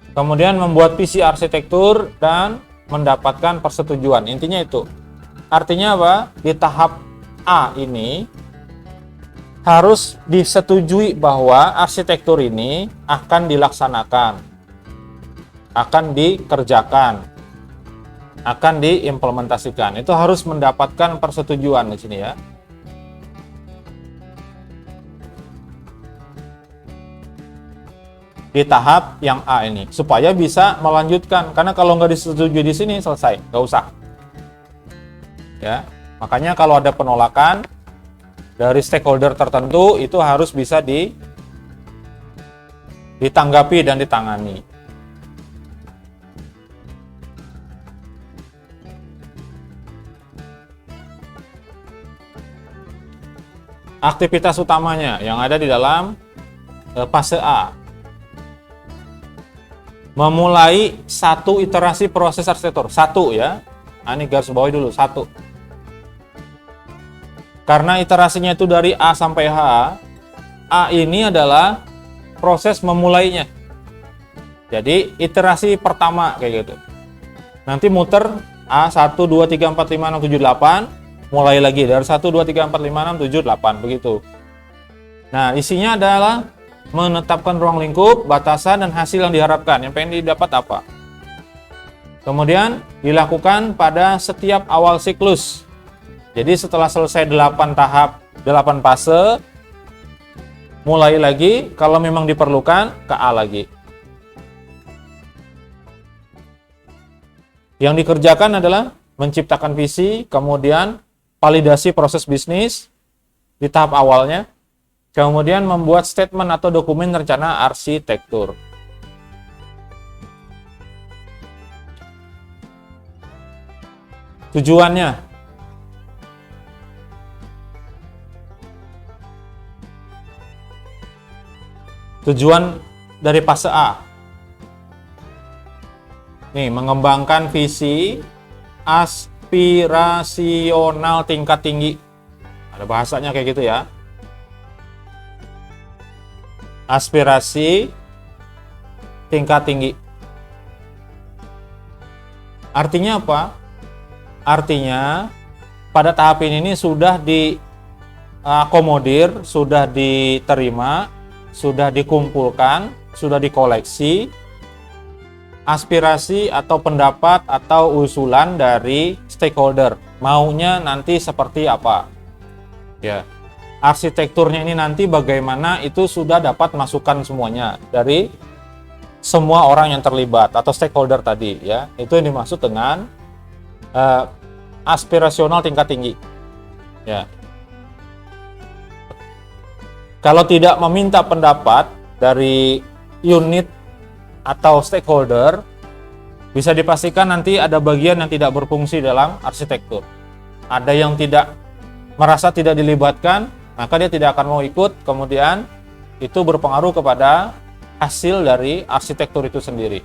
Kemudian membuat visi arsitektur dan mendapatkan persetujuan. Intinya itu. Artinya apa? Di tahap A ini harus disetujui bahwa arsitektur ini akan dilaksanakan, akan dikerjakan, akan diimplementasikan. Itu harus mendapatkan persetujuan di sini ya. Di tahap yang A ini supaya bisa melanjutkan, karena kalau nggak disetujui di sini selesai, nggak usah ya. Makanya kalau ada penolakan dari stakeholder tertentu itu harus bisa ditanggapi dan ditangani. Aktivitas utamanya yang ada di dalam fase A. Memulai 1 iterasi proses arsitektur. 1 ya. Nah, ini garis bawahi dulu, 1. Karena iterasinya itu dari A sampai H, A ini adalah proses memulainya. Jadi iterasi pertama kayak gitu. Nanti muter A 1, 2, 3, 4, 5, 6, 7, 8. Mulai lagi dari 1, 2, 3, 4, 5, 6, 7, 8 begitu. Nah, isinya adalah menetapkan ruang lingkup, batasan, dan hasil yang diharapkan. Yang pengen didapat apa? Kemudian dilakukan pada setiap awal siklus. Jadi setelah selesai 8 tahap, 8 fase, mulai lagi, kalau memang diperlukan, ke A lagi. Yang dikerjakan adalah menciptakan visi, kemudian validasi proses bisnis di tahap awalnya, kemudian membuat statement atau dokumen rencana arsitektur. Tujuannya dari fase A. Nih, mengembangkan visi aspirasional tingkat tinggi. Ada bahasanya kayak gitu ya. Aspirasi tingkat tinggi. Artinya apa? Artinya pada tahap ini sudah diakomodir, sudah diterima, sudah dikumpulkan, sudah dikoleksi aspirasi atau pendapat atau usulan dari stakeholder. Maunya nanti seperti apa? Ya. Arsitekturnya ini nanti bagaimana, itu sudah dapat masukan semuanya dari semua orang yang terlibat atau stakeholder tadi, ya. Itu yang dimaksud dengan aspirasional tingkat tinggi, ya. Kalau tidak meminta pendapat dari unit atau stakeholder, bisa dipastikan nanti ada bagian yang tidak berfungsi dalam arsitektur. Ada yang tidak merasa tidak dilibatkan, maka dia tidak akan mau ikut, kemudian itu berpengaruh kepada hasil dari arsitektur itu sendiri.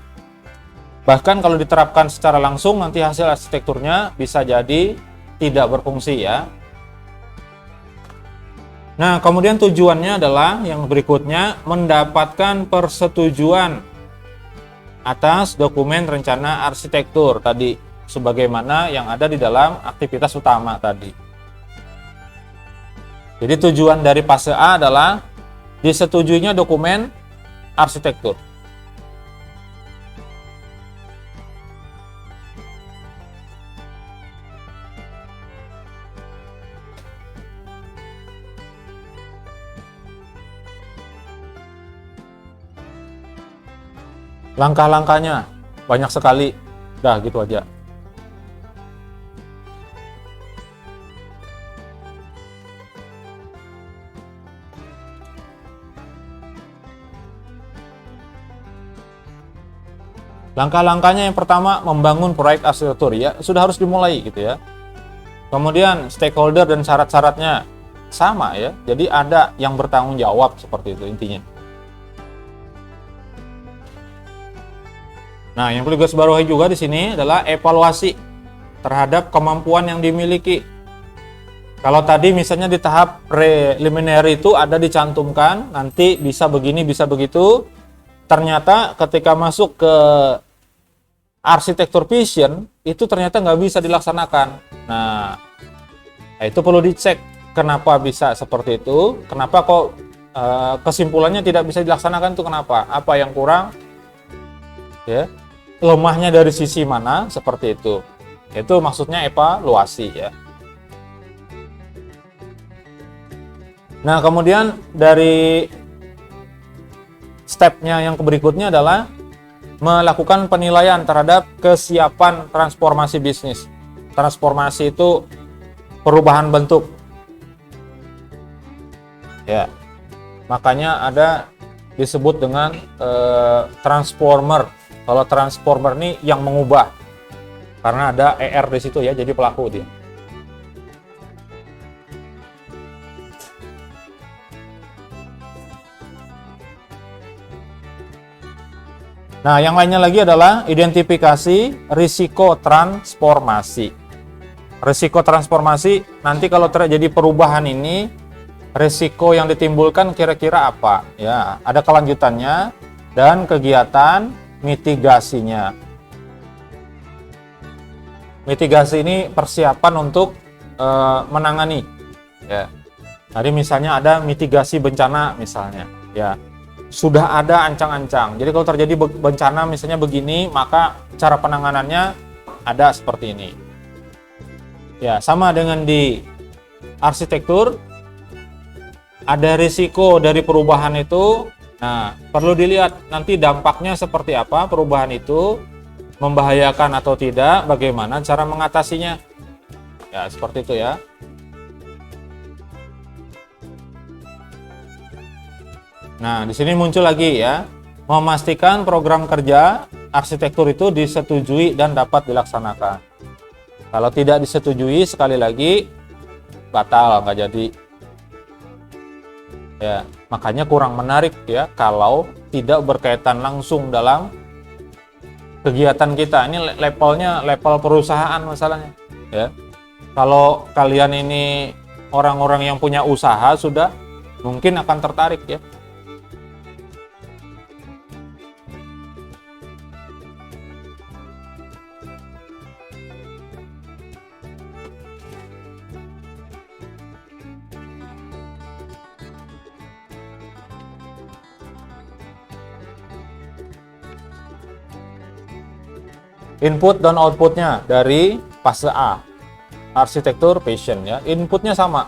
Bahkan kalau diterapkan secara langsung, nanti hasil arsitekturnya bisa jadi tidak berfungsi, ya. Nah, kemudian tujuannya adalah yang berikutnya, mendapatkan persetujuan atas dokumen rencana arsitektur tadi, sebagaimana yang ada di dalam aktivitas utama tadi. Jadi tujuan dari fase A adalah disetujuinya dokumen arsitektur. Langkah-langkahnya banyak sekali. Dah gitu aja. Langkah-langkahnya yang pertama, membangun proyek arsitektur, ya, sudah harus dimulai gitu, ya. Kemudian stakeholder dan syarat-syaratnya sama, ya. Jadi ada yang bertanggung jawab, seperti itu intinya. Nah, yang perlu digarisbawahi juga di sini adalah evaluasi terhadap kemampuan yang dimiliki. Kalau tadi misalnya di tahap preliminary itu ada dicantumkan nanti bisa begini, bisa begitu. Ternyata ketika masuk ke arsitektur vision itu ternyata nggak bisa dilaksanakan. Nah, itu perlu dicek kenapa bisa seperti itu, kenapa kok kesimpulannya tidak bisa dilaksanakan, itu kenapa, apa yang kurang, ya, lemahnya dari sisi mana, seperti itu. Itu maksudnya evaluasi, ya. Nah, kemudian dari stepnya yang berikutnya adalah melakukan penilaian terhadap kesiapan transformasi bisnis. Transformasi itu perubahan bentuk, ya. Makanya ada disebut dengan transformer. Kalau transformer ini yang mengubah, karena ada ER di situ, ya, jadi pelaku dia. Nah, yang lainnya lagi adalah identifikasi risiko transformasi. Risiko transformasi, nanti kalau terjadi perubahan ini, risiko yang ditimbulkan kira-kira apa? Ya, ada kelanjutannya dan kegiatan mitigasinya. Mitigasi ini persiapan untuk menangani, ya. Tadi misalnya ada mitigasi bencana misalnya, ya. Sudah ada ancang-ancang. Jadi kalau terjadi bencana misalnya begini, maka cara penanganannya ada seperti ini. Ya, sama dengan di arsitektur, ada risiko dari perubahan itu. Nah, perlu dilihat nanti dampaknya seperti apa perubahan itu, membahayakan atau tidak, bagaimana cara mengatasinya. Ya, seperti itu, ya. Nah, di sini muncul lagi, ya, memastikan program kerja arsitektur itu disetujui dan dapat dilaksanakan. Kalau tidak disetujui, sekali lagi batal, nggak jadi. Ya, makanya kurang menarik, ya, kalau tidak berkaitan langsung dalam kegiatan kita. Ini levelnya level perusahaan masalahnya, ya. Kalau kalian ini orang-orang yang punya usaha sudah mungkin akan tertarik, ya. Input dan outputnya dari fase A, arsitektur passion ya. Inputnya sama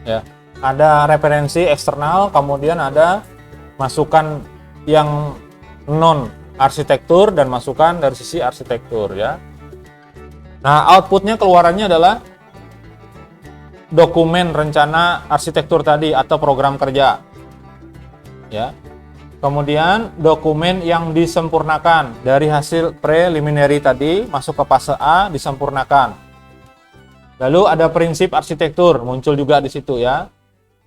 ya. Ada referensi eksternal, kemudian ada masukan yang non arsitektur dan masukan dari sisi arsitektur ya. Nah, outputnya keluarannya adalah dokumen rencana arsitektur tadi atau program kerja ya. Kemudian dokumen yang disempurnakan dari hasil preliminary tadi masuk ke fase A disempurnakan. Lalu ada prinsip arsitektur muncul juga di situ ya.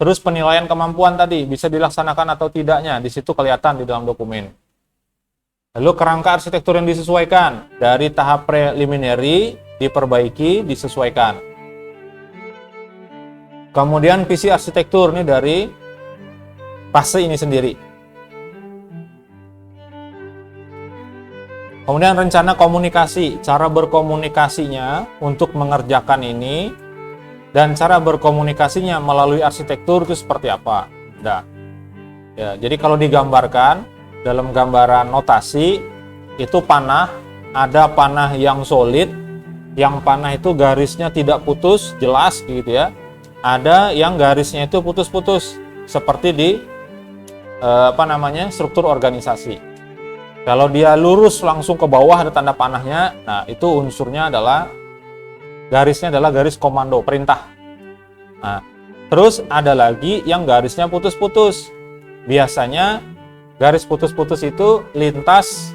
Terus penilaian kemampuan tadi bisa dilaksanakan atau tidaknya di situ kelihatan di dalam dokumen. Lalu kerangka arsitektur yang disesuaikan dari tahap preliminary diperbaiki, disesuaikan. Kemudian visi arsitektur ini dari fase ini sendiri. Kemudian rencana komunikasi, cara berkomunikasinya untuk mengerjakan ini dan cara berkomunikasinya melalui arsitektur itu seperti apa. Nah, ya, jadi kalau digambarkan dalam gambaran notasi itu panah, ada panah yang solid, yang panah itu garisnya tidak putus, jelas gitu ya. Ada yang garisnya itu putus-putus seperti di struktur organisasi. Kalau dia lurus langsung ke bawah ada tanda panahnya, nah itu unsurnya adalah garisnya adalah garis komando perintah. Nah, terus ada lagi yang garisnya putus-putus. Biasanya garis putus-putus itu lintas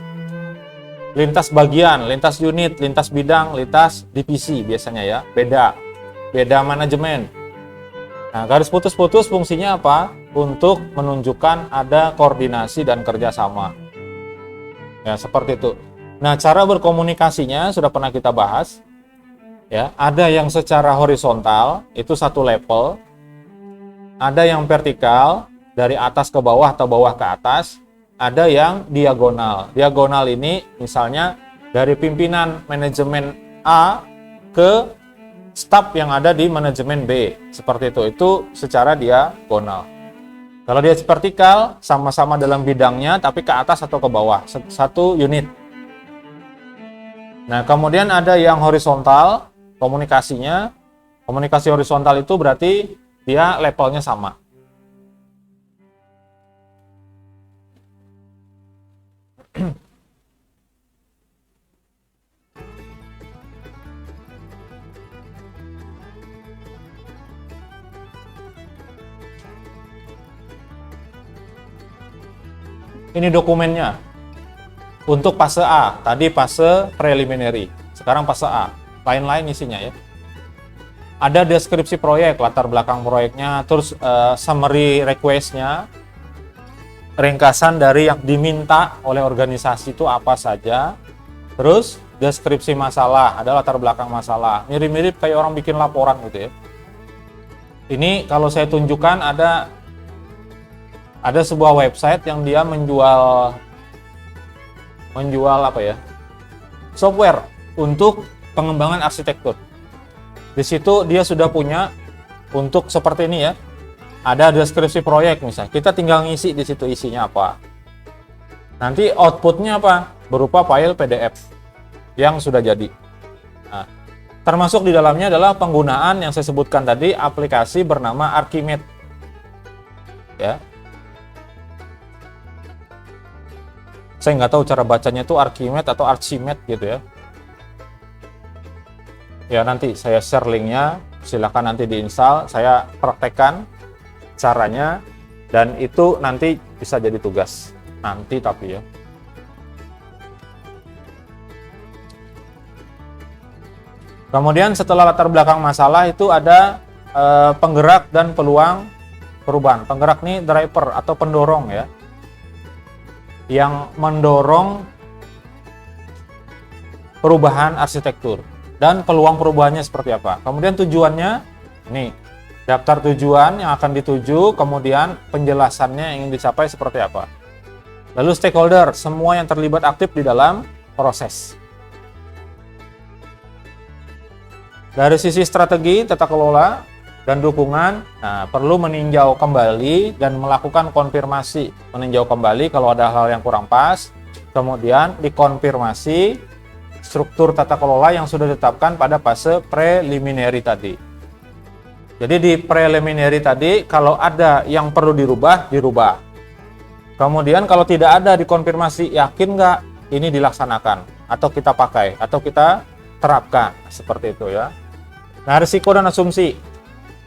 bagian, lintas unit, lintas bidang, lintas divisi biasanya ya. Beda manajemen. Nah, garis putus-putus fungsinya apa? Untuk menunjukkan ada koordinasi dan kerjasama. Ya, seperti itu. Nah, cara berkomunikasinya sudah pernah kita bahas. Ya, ada yang secara horizontal, itu satu level. Ada yang vertikal, dari atas ke bawah atau bawah ke atas. Ada yang diagonal. Diagonal ini misalnya dari pimpinan manajemen A ke staf yang ada di manajemen B. Seperti itu. Itu secara diagonal. Kalau dia vertikal, sama-sama dalam bidangnya, tapi ke atas atau ke bawah, satu unit. Nah, kemudian ada yang horizontal, komunikasinya. Komunikasi horizontal itu berarti dia levelnya sama. Ini dokumennya untuk fase A, tadi fase preliminary, sekarang fase A, lain-lain isinya ya. Ada deskripsi proyek, latar belakang proyeknya, terus summary request-nya, ringkasan dari yang diminta oleh organisasi itu apa saja, terus deskripsi masalah, ada latar belakang masalah, mirip-mirip kayak orang bikin laporan gitu ya. Ini kalau saya tunjukkan ada sebuah website yang dia menjual apa ya? Software untuk pengembangan arsitektur. Di situ dia sudah punya untuk seperti ini ya. Ada deskripsi proyek misalnya. Kita tinggal ngisi di situ isinya apa. Nanti outputnya apa? Berupa file PDF yang sudah jadi. Nah, termasuk di dalamnya adalah penggunaan yang saya sebutkan tadi, aplikasi bernama Archimedes. Ya. Saya nggak tahu cara bacanya itu Archimedes atau Archimedes gitu ya. Ya, nanti saya share linknya, silakan nanti diinstal, saya praktekkan caranya, dan itu nanti bisa jadi tugas nanti tapi ya. Kemudian setelah latar belakang masalah itu ada penggerak dan peluang perubahan. Penggerak nih driver atau pendorong ya, yang mendorong perubahan arsitektur dan peluang perubahannya seperti apa. Kemudian tujuannya, nih daftar tujuan yang akan dituju, kemudian penjelasannya yang ingin dicapai seperti apa. Lalu stakeholder, semua yang terlibat aktif di dalam proses. Dari sisi strategi, tata kelola, dan dukungan, nah, perlu meninjau kembali dan melakukan konfirmasi. Meninjau kembali kalau ada hal yang kurang pas, kemudian dikonfirmasi, struktur tata kelola yang sudah ditetapkan pada fase preliminary tadi. Jadi di preliminary tadi, kalau ada yang perlu dirubah, dirubah. Kemudian kalau tidak ada dikonfirmasi, yakin nggak ini dilaksanakan, atau kita pakai, atau kita terapkan, seperti itu ya. Nah, risiko dan asumsi.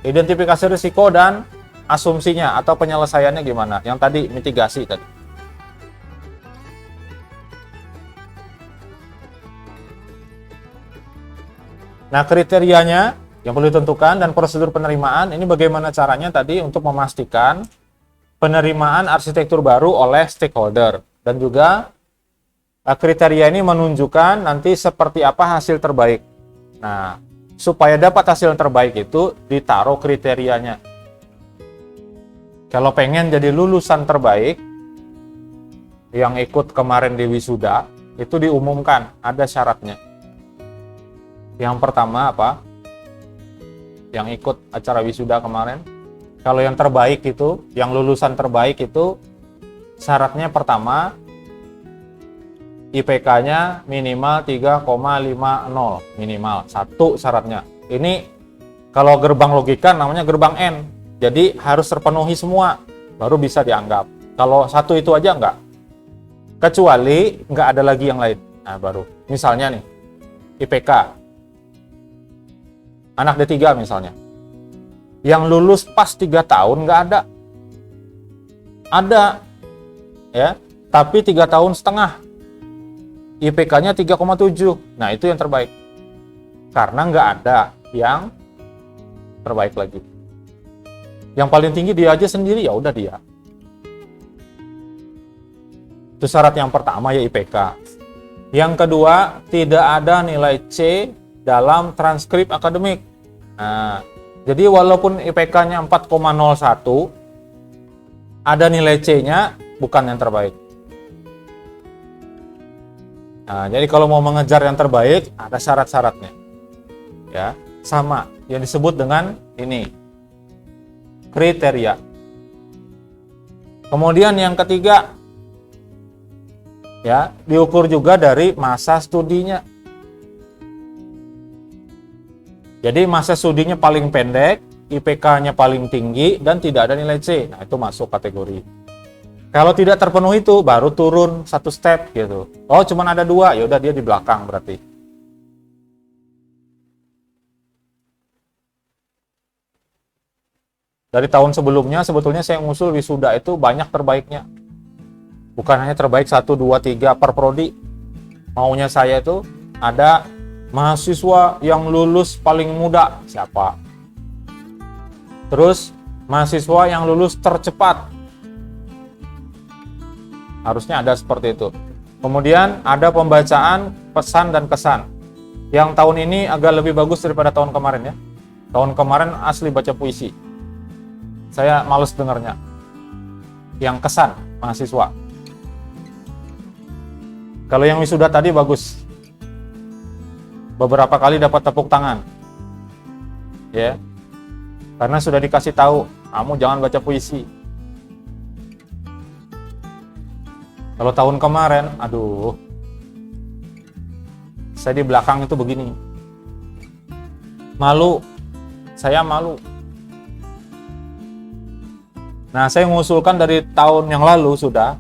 Identifikasi risiko dan asumsinya, atau penyelesaiannya gimana? Yang tadi, mitigasi tadi. Nah, kriterianya yang perlu ditentukan dan prosedur penerimaan, ini bagaimana caranya tadi untuk memastikan penerimaan arsitektur baru oleh stakeholder. Dan juga kriteria ini menunjukkan nanti seperti apa hasil terbaik. Nah, supaya dapat hasil terbaik itu ditaruh kriterianya. Kalau pengen jadi lulusan terbaik yang ikut kemarin di wisuda, itu diumumkan, ada syaratnya. Yang pertama apa? Yang ikut acara wisuda kemarin, kalau yang terbaik itu, yang lulusan terbaik itu, syaratnya pertama, IPK-nya minimal 3,50, minimal, satu syaratnya. Ini kalau gerbang logika namanya gerbang N, jadi harus terpenuhi semua, baru bisa dianggap. Kalau satu itu aja enggak, kecuali enggak ada lagi yang lain. Nah baru, misalnya nih, IPK, anak D3 misalnya, yang lulus pas 3 tahun nggak ada ya, tapi 3 tahun setengah, IPK-nya 3,7, nah itu yang terbaik, karena nggak ada yang terbaik lagi. Yang paling tinggi dia aja sendiri, ya udah dia. Itu syarat yang pertama ya, IPK. Yang kedua, tidak ada nilai C dalam transkrip akademik. Nah, jadi walaupun IPK-nya 4,01, ada nilai C-nya bukan yang terbaik. Nah, jadi kalau mau mengejar yang terbaik, ada syarat-syaratnya. Ya, sama yang disebut dengan ini, kriteria. Kemudian yang ketiga, ya, diukur juga dari masa studinya. Jadi masa studinya paling pendek, IPK-nya paling tinggi, dan tidak ada nilai C. Nah, itu masuk kategori. Kalau tidak terpenuhi itu, baru turun satu step gitu. Oh, cuman ada 2, ya udah dia di belakang berarti. Dari tahun sebelumnya, sebetulnya saya ngusul wisuda itu banyak terbaiknya. Bukan hanya terbaik 1, 2, 3 per prodi. Maunya saya itu ada mahasiswa yang lulus paling muda, siapa? Terus mahasiswa yang lulus tercepat, harusnya ada seperti itu. Kemudian ada pembacaan pesan dan kesan. Yang tahun ini agak lebih bagus daripada tahun kemarin ya. Tahun kemarin asli baca puisi, saya males dengarnya. Yang kesan mahasiswa. Kalau yang wisuda tadi bagus, beberapa kali dapat tepuk tangan, ya, karena sudah dikasih tahu, kamu jangan baca puisi. Kalau tahun kemarin, aduh, saya di belakang itu begini, malu, saya malu. Nah, saya mengusulkan dari tahun yang lalu sudah,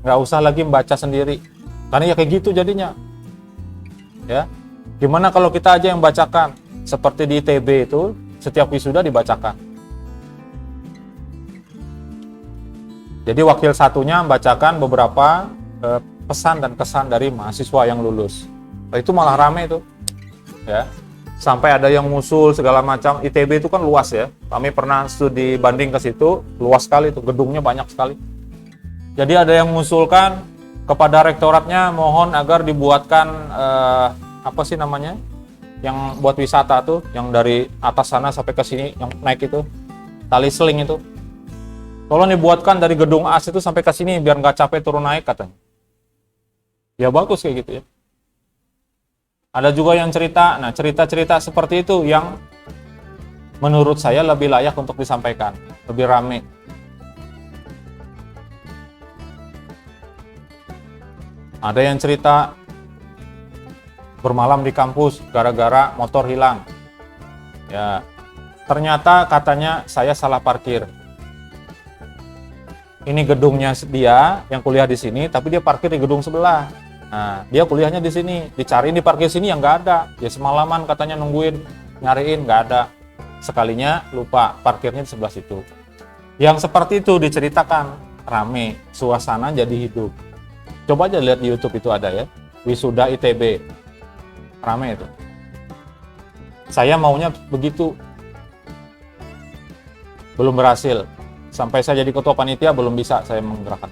nggak usah lagi membaca sendiri, karena ya kayak gitu jadinya, ya. Gimana kalau kita aja yang bacakan? Seperti di ITB itu, setiap wisuda dibacakan. Jadi wakil satunya membacakan beberapa pesan dan kesan dari mahasiswa yang lulus. Nah, itu malah rame itu. Ya. Sampai ada yang ngusul segala macam. ITB itu kan luas ya. Kami pernah studi banding ke situ, luas sekali itu, gedungnya banyak sekali. Jadi ada yang mengusulkan kepada rektoratnya mohon agar dibuatkan apa sih namanya, yang buat wisata tuh, yang dari atas sana sampai ke sini, yang naik itu, tali seling itu, tolong dibuatkan dari gedung AS itu sampai ke sini biar nggak capek turun naik katanya. Ya bagus kayak gitu ya. Ada juga yang cerita, nah cerita-cerita seperti itu yang menurut saya lebih layak untuk disampaikan, lebih rame. Ada yang cerita bermalam di kampus gara-gara motor hilang. Ya, ternyata katanya saya salah parkir. Ini gedungnya dia yang kuliah di sini, tapi dia parkir di gedung sebelah. Nah, dia kuliahnya di sini, dicariin di parkir sini yang nggak ada. Ya semalaman katanya nungguin, nyariin nggak ada. Sekalinya lupa parkirnya di sebelah situ. Yang seperti itu diceritakan, rame, suasana jadi hidup. Coba aja lihat di YouTube itu ada ya, wisuda ITB, rame itu. Saya maunya begitu, belum berhasil. Sampai saya jadi ketua panitia belum bisa saya menggerakkan.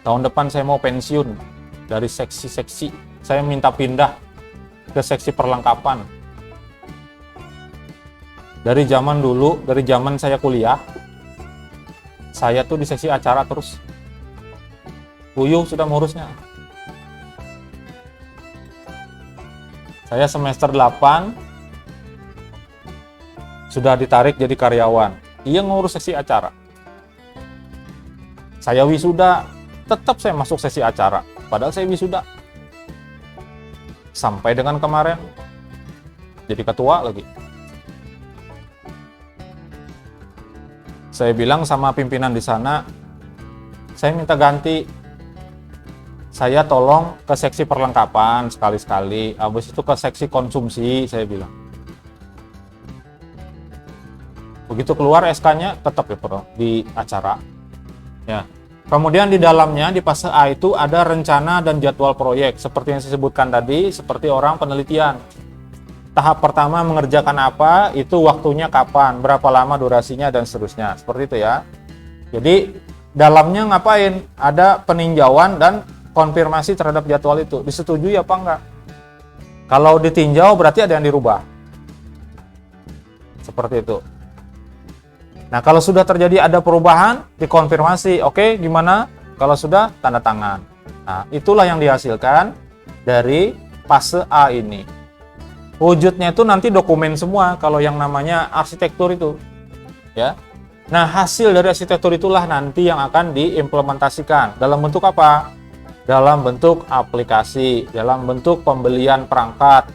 Tahun depan saya mau pensiun dari seksi-seksi. Saya minta pindah ke seksi perlengkapan. Dari zaman dulu, dari zaman saya kuliah, saya tuh di seksi acara terus. Puyuh sudah ngurusnya. Saya semester 8 sudah ditarik jadi karyawan. Dia ngurus sesi acara. Saya wisuda, tetap saya masuk sesi acara. Padahal saya wisuda. Sampai dengan kemarin, jadi ketua lagi. Saya bilang sama pimpinan di sana, saya minta ganti. Saya tolong ke seksi perlengkapan sekali-sekali. Habis itu ke seksi konsumsi, saya bilang. Begitu keluar SK-nya tetap ya di acara. Ya. Kemudian di dalamnya di fase A itu ada rencana dan jadwal proyek seperti yang saya sebutkan tadi, seperti orang penelitian. Tahap pertama mengerjakan apa, itu waktunya kapan, berapa lama durasinya dan seterusnya. Seperti itu ya. Jadi dalamnya ngapain? Ada peninjauan dan konfirmasi terhadap jadwal itu. Disetujui apa enggak? Kalau ditinjau berarti ada yang dirubah. Seperti itu. Nah, kalau sudah terjadi ada perubahan, dikonfirmasi, oke, gimana? Kalau sudah, tanda tangan. Nah, itulah yang dihasilkan dari fase A ini. Wujudnya itu nanti dokumen semua, kalau yang namanya arsitektur itu. Ya. Nah, hasil dari arsitektur itulah nanti yang akan diimplementasikan. Dalam bentuk apa? Dalam bentuk aplikasi, dalam bentuk pembelian perangkat,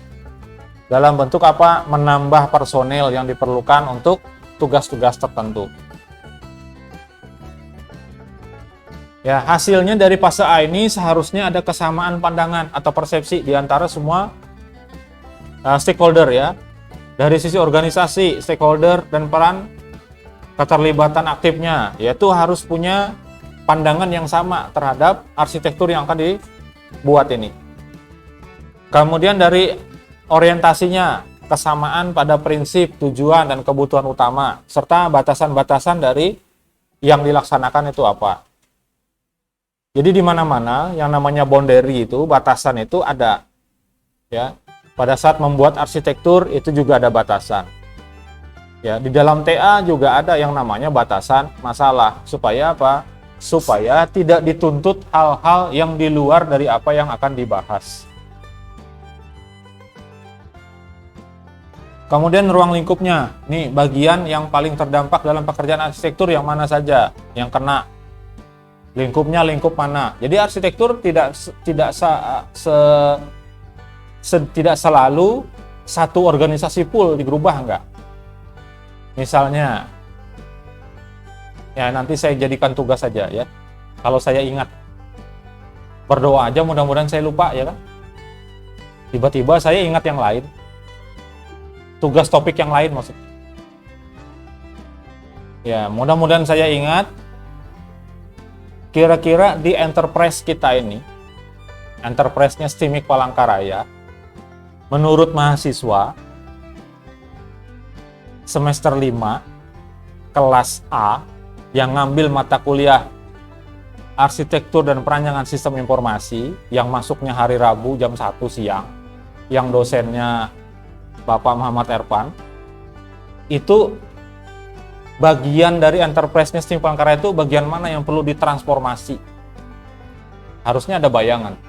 dalam bentuk apa? Menambah personel yang diperlukan untuk tugas-tugas tertentu. Ya, hasilnya dari fase A ini seharusnya ada kesamaan pandangan atau persepsi di antara semua stakeholder ya. Dari sisi organisasi, stakeholder dan peran keterlibatan aktifnya, yaitu harus punya pandangan yang sama terhadap arsitektur yang akan dibuat ini. Kemudian dari orientasinya, kesamaan pada prinsip, tujuan, dan kebutuhan utama, serta batasan-batasan dari yang dilaksanakan itu apa. Jadi di mana-mana yang namanya boundary itu, batasan itu ada. Ya, pada saat membuat arsitektur itu juga ada batasan. Ya, di dalam TA juga ada yang namanya batasan masalah. Supaya apa? Supaya tidak dituntut hal-hal yang di luar dari apa yang akan dibahas. Kemudian ruang lingkupnya, nih bagian yang paling terdampak dalam pekerjaan arsitektur yang mana saja yang kena. Lingkupnya lingkup mana? Jadi arsitektur tidak selalu satu organisasi full digerubah enggak. Misalnya, ya nanti saya jadikan tugas saja ya. Kalau saya ingat, berdoa aja mudah-mudahan saya lupa ya kan. Tiba-tiba saya ingat yang lain. Tugas topik yang lain maksudnya. Ya, mudah-mudahan saya ingat. Kira-kira di enterprise kita ini, enterprise-nya Stimik Palangkaraya, menurut mahasiswa, semester 5, kelas A, yang ngambil mata kuliah Arsitektur dan Perancangan Sistem Informasi, yang masuknya hari Rabu jam 1 siang, yang dosennya Bapak Muhammad Erpan, itu bagian dari enterprise-nya Stimik Palangkaraya itu bagian mana yang perlu ditransformasi. Harusnya ada bayangan.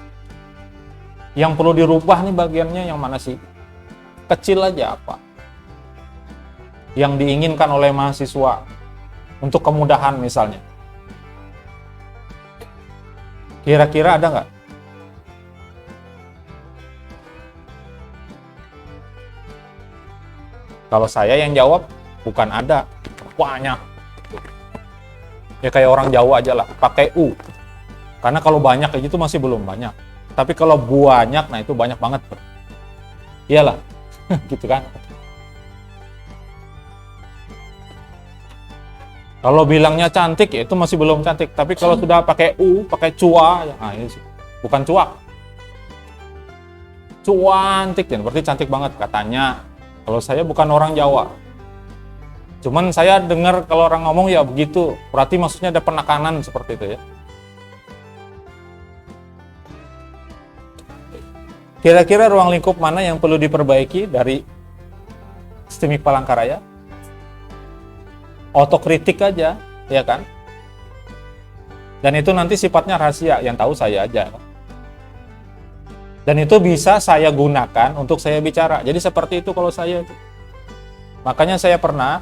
Yang perlu dirubah nih bagiannya yang mana sih? Kecil aja apa? Yang diinginkan oleh mahasiswa untuk kemudahan misalnya. Kira-kira ada nggak? Kalau saya yang jawab, bukan ada, banyak. Ya kayak orang Jawa aja lah, pakai U. Karena kalau banyak kayak gitu masih belum banyak. Tapi kalau banyak, nah itu banyak banget. Iyalah, gitu kan. Kalau bilangnya cantik, ya itu masih belum cantik. Tapi kalau sudah pakai U, pakai cua, ya, nah ini sih. Bukan cuak. Cuantik, ya, berarti cantik banget katanya. Kalau saya bukan orang Jawa. Cuman saya dengar kalau orang ngomong ya begitu. Berarti maksudnya ada penekanan seperti itu ya. Kira-kira ruang lingkup mana yang perlu diperbaiki dari sistemik Palangkaraya? Otokritik aja, ya kan? Dan itu nanti sifatnya rahasia, yang tahu saya aja. Dan itu bisa saya gunakan untuk saya bicara. Jadi seperti itu kalau saya. Makanya saya pernah,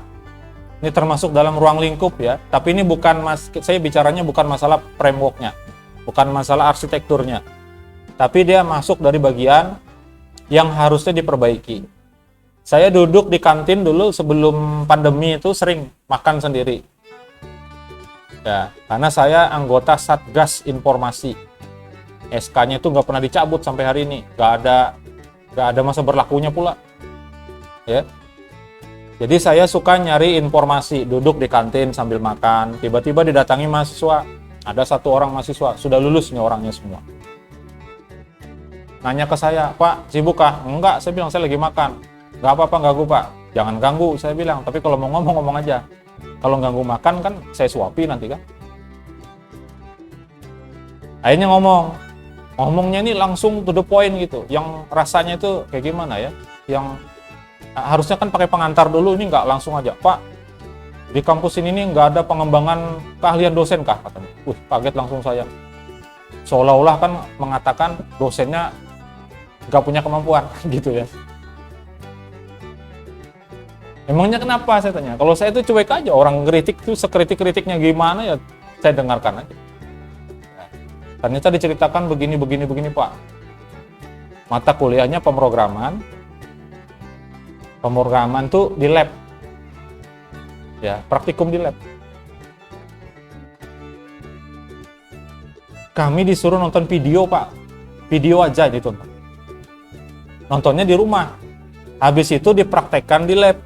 ini termasuk dalam ruang lingkup ya, tapi ini bukan saya bicaranya bukan masalah frameworknya, bukan masalah arsitekturnya. Tapi dia masuk dari bagian yang harusnya diperbaiki. Saya duduk di kantin dulu sebelum pandemi itu sering makan sendiri. Ya, karena saya anggota Satgas Informasi. SK-nya itu nggak pernah dicabut sampai hari ini. Nggak ada masa berlakunya pula. Ya. Jadi saya suka nyari informasi, duduk di kantin sambil makan. Tiba-tiba didatangi mahasiswa. Ada satu orang mahasiswa, sudah lulus nih orangnya semua. Nanya ke saya, Pak, sibuk kah? Enggak, saya bilang saya lagi makan. Enggak apa-apa, ganggu Pak. Jangan ganggu, saya bilang. Tapi kalau mau ngomong aja. Kalau ganggu makan kan saya suapi nanti kan. Akhirnya ngomongnya ini langsung to the point gitu. Yang rasanya itu kayak gimana ya? Yang harusnya kan pakai pengantar dulu, ini nggak langsung aja. Pak, di kampus ini nih nggak ada pengembangan keahlian dosen kah? Katanya. Kaget langsung saya. Seolah-olah kan mengatakan dosennya nggak punya kemampuan gitu ya. Emangnya kenapa saya tanya? Kalau saya itu cuek aja, orang kritik tuh sekritik-kritiknya gimana ya saya dengarkan aja. Ternyata diceritakan begini Pak. Mata kuliahnya pemrograman. Pemrograman tuh di lab. Ya, praktikum di lab. Kami disuruh nonton video Pak. Video aja ditonton. Nontonnya di rumah. Habis itu dipraktekkan di lab.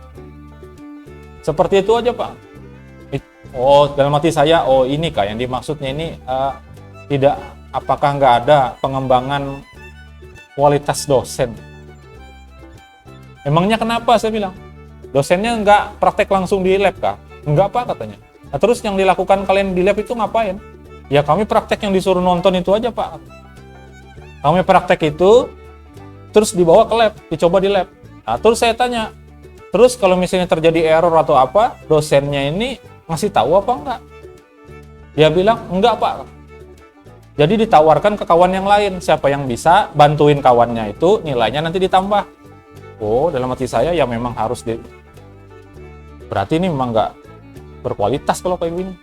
Seperti itu aja Pak. Oh, dalam hati saya, oh ini Kak yang dimaksudnya ini tidak, apakah nggak ada pengembangan kualitas dosen? Emangnya kenapa saya bilang? Dosennya nggak praktek langsung di lab Kak? Enggak Pak katanya. Nah, terus yang dilakukan kalian di lab itu ngapain? Ya kami praktek yang disuruh nonton itu aja Pak. Kami praktek itu, terus dibawa ke lab, dicoba di lab. Nah, terus saya tanya, terus kalau misalnya terjadi error atau apa, dosennya ini ngasih tahu apa enggak? Dia bilang, enggak Pak. Jadi ditawarkan ke kawan yang lain, siapa yang bisa bantuin kawannya itu, nilainya nanti ditambah. Oh, dalam hati saya ya memang harus berarti ini memang nggak berkualitas kalau kayak gini.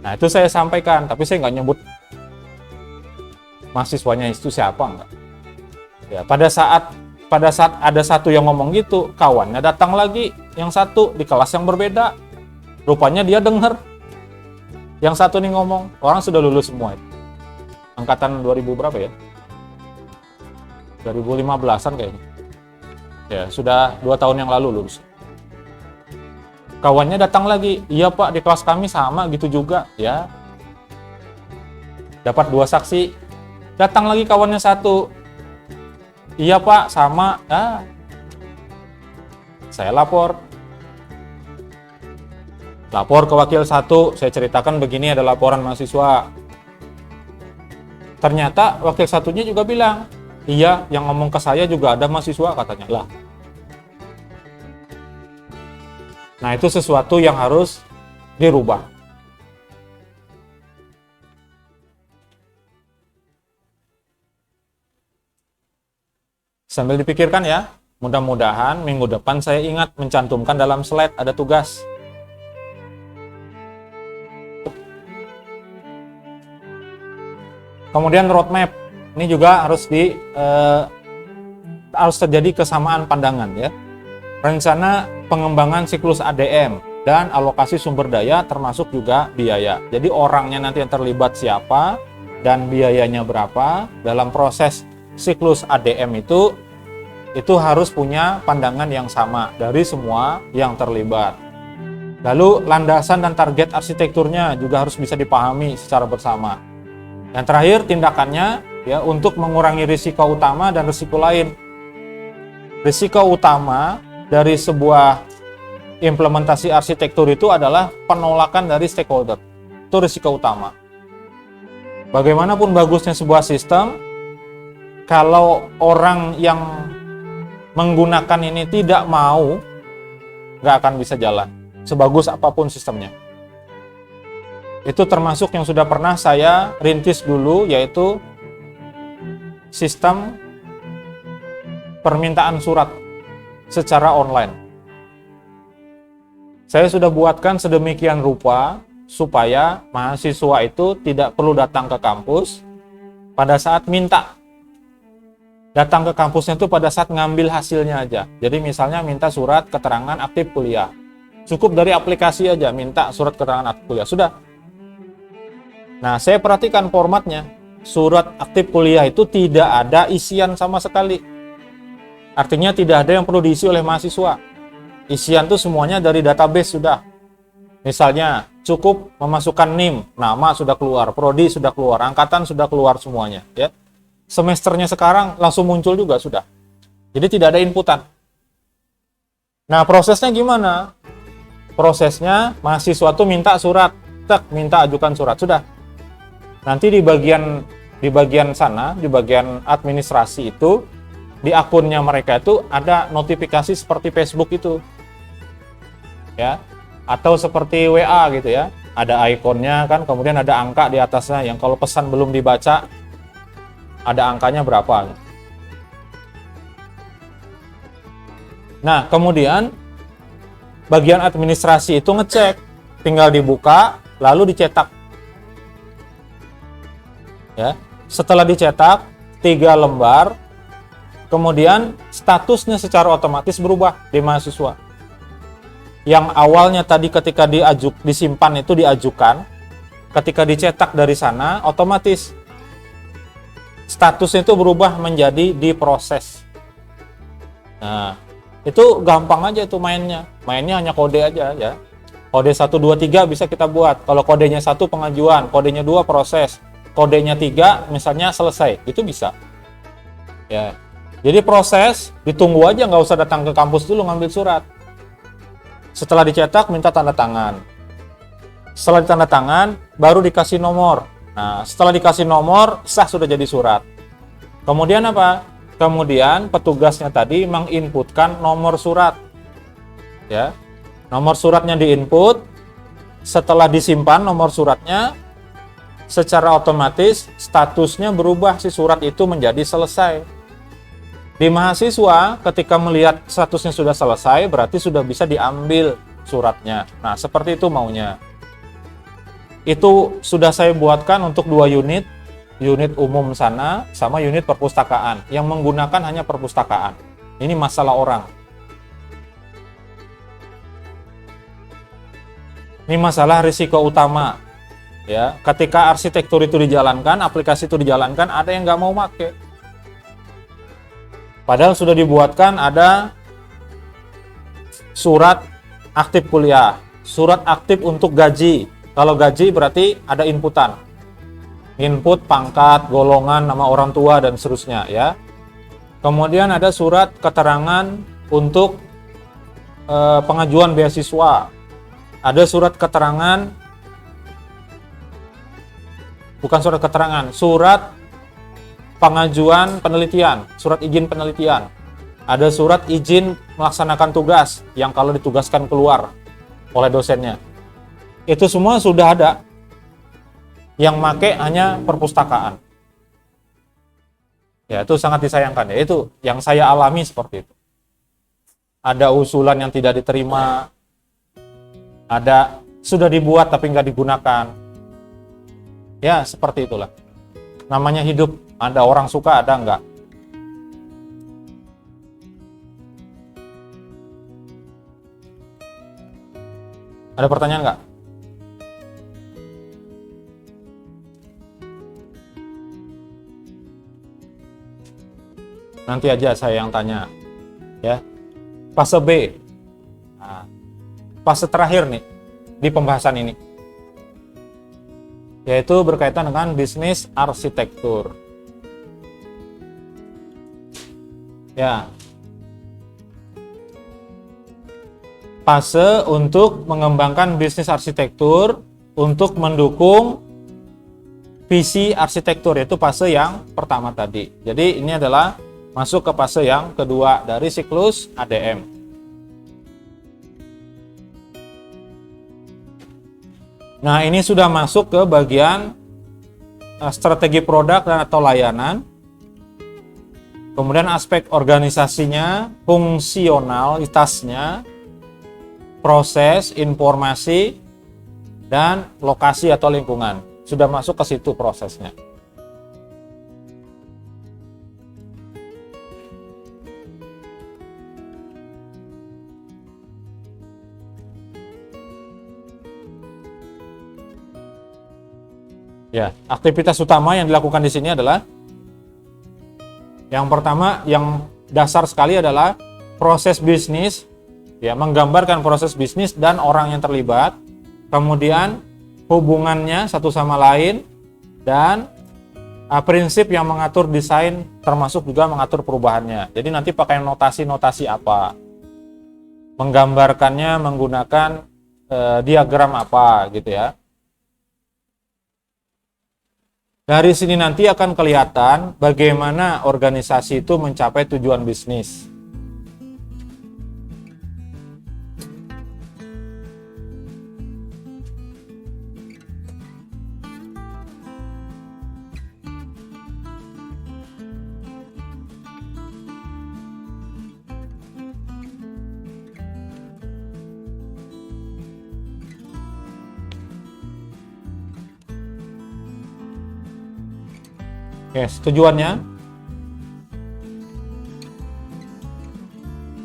Nah itu saya sampaikan, tapi saya nggak nyebut mahasiswanya itu siapa enggak. Ya, pada saat ada satu yang ngomong gitu, kawannya datang lagi, yang satu di kelas yang berbeda. Rupanya dia dengar. Yang satu nih ngomong, orang sudah lulus semua itu. Angkatan 2000 berapa ya? 2015-an kayaknya. Ya, sudah 2 tahun yang lalu lulus. Kawannya datang lagi, iya Pak, di kelas kami sama gitu juga. Ya, dapat 2 saksi. Datang lagi kawannya satu, iya Pak, sama. Ah, saya lapor ke wakil satu, saya ceritakan begini ada laporan mahasiswa. Ternyata wakil satunya juga bilang, iya, yang ngomong ke saya juga ada mahasiswa katanya lah. Nah itu sesuatu yang harus dirubah. Sambil dipikirkan ya, mudah-mudahan minggu depan saya ingat mencantumkan dalam slide ada tugas. Kemudian roadmap, ini juga harus terjadi kesamaan pandangan ya. rencana pengembangan siklus ADM, dan alokasi sumber daya termasuk juga biaya. Jadi orangnya nanti yang terlibat siapa dan biayanya berapa dalam proses siklus ADM itu harus punya pandangan yang sama dari semua yang terlibat. Lalu landasan dan target arsitekturnya juga harus bisa dipahami secara bersama. Yang terakhir, tindakannya ya untuk mengurangi risiko utama dan risiko lain. Risiko utama dari sebuah implementasi arsitektur itu adalah penolakan dari stakeholder. Itu risiko utama. Bagaimanapun bagusnya sebuah sistem, kalau orang yang menggunakan ini tidak mau, nggak akan bisa jalan, sebagus apapun sistemnya. Itu termasuk yang sudah pernah saya rintis dulu, yaitu sistem permintaan surat secara online. Saya sudah buatkan sedemikian rupa supaya mahasiswa itu tidak perlu datang ke kampus pada saat minta. Datang ke kampusnya itu pada saat ngambil hasilnya aja. Jadi misalnya minta surat keterangan aktif kuliah. Cukup dari aplikasi aja minta surat keterangan aktif kuliah. Sudah. Nah, saya perhatikan formatnya. Surat aktif kuliah itu tidak ada isian sama sekali. Artinya tidak ada yang perlu diisi oleh mahasiswa. Isian itu semuanya dari database sudah. Misalnya, cukup memasukkan NIM, nama sudah keluar, prodi sudah keluar, angkatan sudah keluar semuanya, ya. Semesternya sekarang langsung muncul juga sudah. Jadi tidak ada inputan. Nah, prosesnya gimana? Prosesnya mahasiswa tuh minta surat, minta ajukan surat, sudah. Nanti di bagian sana, di bagian administrasi itu, di akunnya mereka itu ada notifikasi seperti Facebook itu. Ya. Atau seperti WA gitu ya. Ada ikonnya kan, kemudian ada angka di atasnya yang kalau pesan belum dibaca ada angkanya berapa. Nah, kemudian bagian administrasi itu ngecek, tinggal dibuka lalu dicetak. Ya, setelah dicetak 3 lembar, kemudian statusnya secara otomatis berubah di mahasiswa. Yang awalnya tadi ketika disimpan itu diajukan, ketika dicetak dari sana otomatis statusnya itu berubah menjadi diproses. Nah, itu gampang aja itu mainnya. Mainnya hanya kode aja ya. Kode 1 2 3 bisa kita buat. Kalau kodenya 1 pengajuan, kodenya 2 proses, kodenya 3 misalnya selesai, itu bisa. Ya. Jadi proses ditunggu aja, nggak usah datang ke kampus dulu ngambil surat. Setelah dicetak minta tanda tangan. Setelah ditanda tangan baru dikasih nomor. Nah, setelah dikasih nomor sah sudah jadi surat. Kemudian apa? Kemudian petugasnya tadi menginputkan nomor surat. Ya. Nomor suratnya diinput. Setelah disimpan nomor suratnya, secara otomatis statusnya berubah, si surat itu menjadi selesai. Di mahasiswa ketika melihat statusnya sudah selesai berarti sudah bisa diambil suratnya. Nah, seperti itu maunya. Itu sudah saya buatkan untuk 2 unit umum sana sama unit perpustakaan yang menggunakan hanya perpustakaan. Ini masalah orang. Ini masalah risiko utama. Ya, ketika arsitektur itu dijalankan, aplikasi itu dijalankan, ada yang nggak mau pakai. Padahal sudah dibuatkan ada surat aktif kuliah, surat aktif untuk gaji. Kalau gaji berarti ada inputan. Input pangkat, golongan, nama orang tua, dan seterusnya ya. Kemudian ada surat keterangan untuk pengajuan beasiswa. Ada surat keterangan, bukan surat keterangan, surat pengajuan penelitian, surat izin penelitian. Ada surat izin melaksanakan tugas yang kalau ditugaskan keluar oleh dosennya. Itu semua sudah ada. Yang make hanya perpustakaan. Ya, itu sangat disayangkan. Ya, itu yang saya alami seperti itu. Ada usulan yang tidak diterima. Ada sudah dibuat tapi nggak digunakan. Ya, seperti itulah. Namanya hidup. Ada orang suka, ada enggak. Ada pertanyaan nggak? Nanti aja saya yang tanya. Ya. Fase B. Nah, fase terakhir nih di pembahasan ini. Yaitu berkaitan dengan bisnis arsitektur. Ya. Fase untuk mengembangkan bisnis arsitektur untuk mendukung visi arsitektur, yaitu fase yang pertama tadi. Jadi ini adalah masuk ke fase yang kedua dari siklus ADM. Nah, ini sudah masuk ke bagian strategi produk dan atau layanan. Kemudian aspek organisasinya, fungsionalitasnya, proses, informasi, dan lokasi atau lingkungan. Sudah masuk ke situ prosesnya. Ya, aktivitas utama yang dilakukan di sini adalah yang pertama, yang dasar sekali adalah proses bisnis, ya, menggambarkan proses bisnis dan orang yang terlibat, kemudian hubungannya satu sama lain, dan prinsip yang mengatur desain termasuk juga mengatur perubahannya. Jadi nanti pakai notasi-notasi apa, menggambarkannya menggunakan diagram apa gitu ya. Dari sini nanti akan kelihatan bagaimana organisasi itu mencapai tujuan bisnis. Oke, tujuannya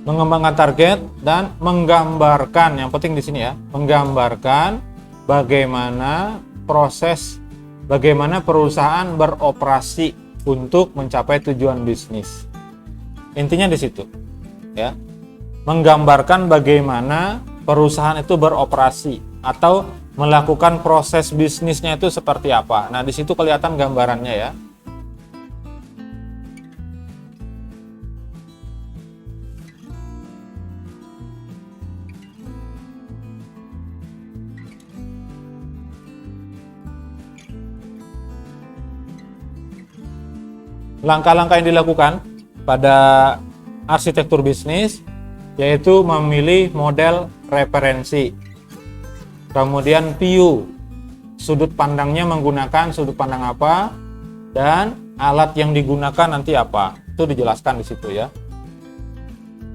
mengembangkan target dan menggambarkan, yang penting di sini ya, menggambarkan bagaimana proses, bagaimana perusahaan beroperasi untuk mencapai tujuan bisnis. Intinya di situ, ya, menggambarkan bagaimana perusahaan itu beroperasi atau melakukan proses bisnisnya itu seperti apa. Nah, di situ kelihatan gambarannya ya. Langkah-langkah yang dilakukan pada arsitektur bisnis yaitu memilih model referensi, kemudian view, sudut pandangnya menggunakan sudut pandang apa, dan alat yang digunakan nanti apa, itu dijelaskan di situ ya.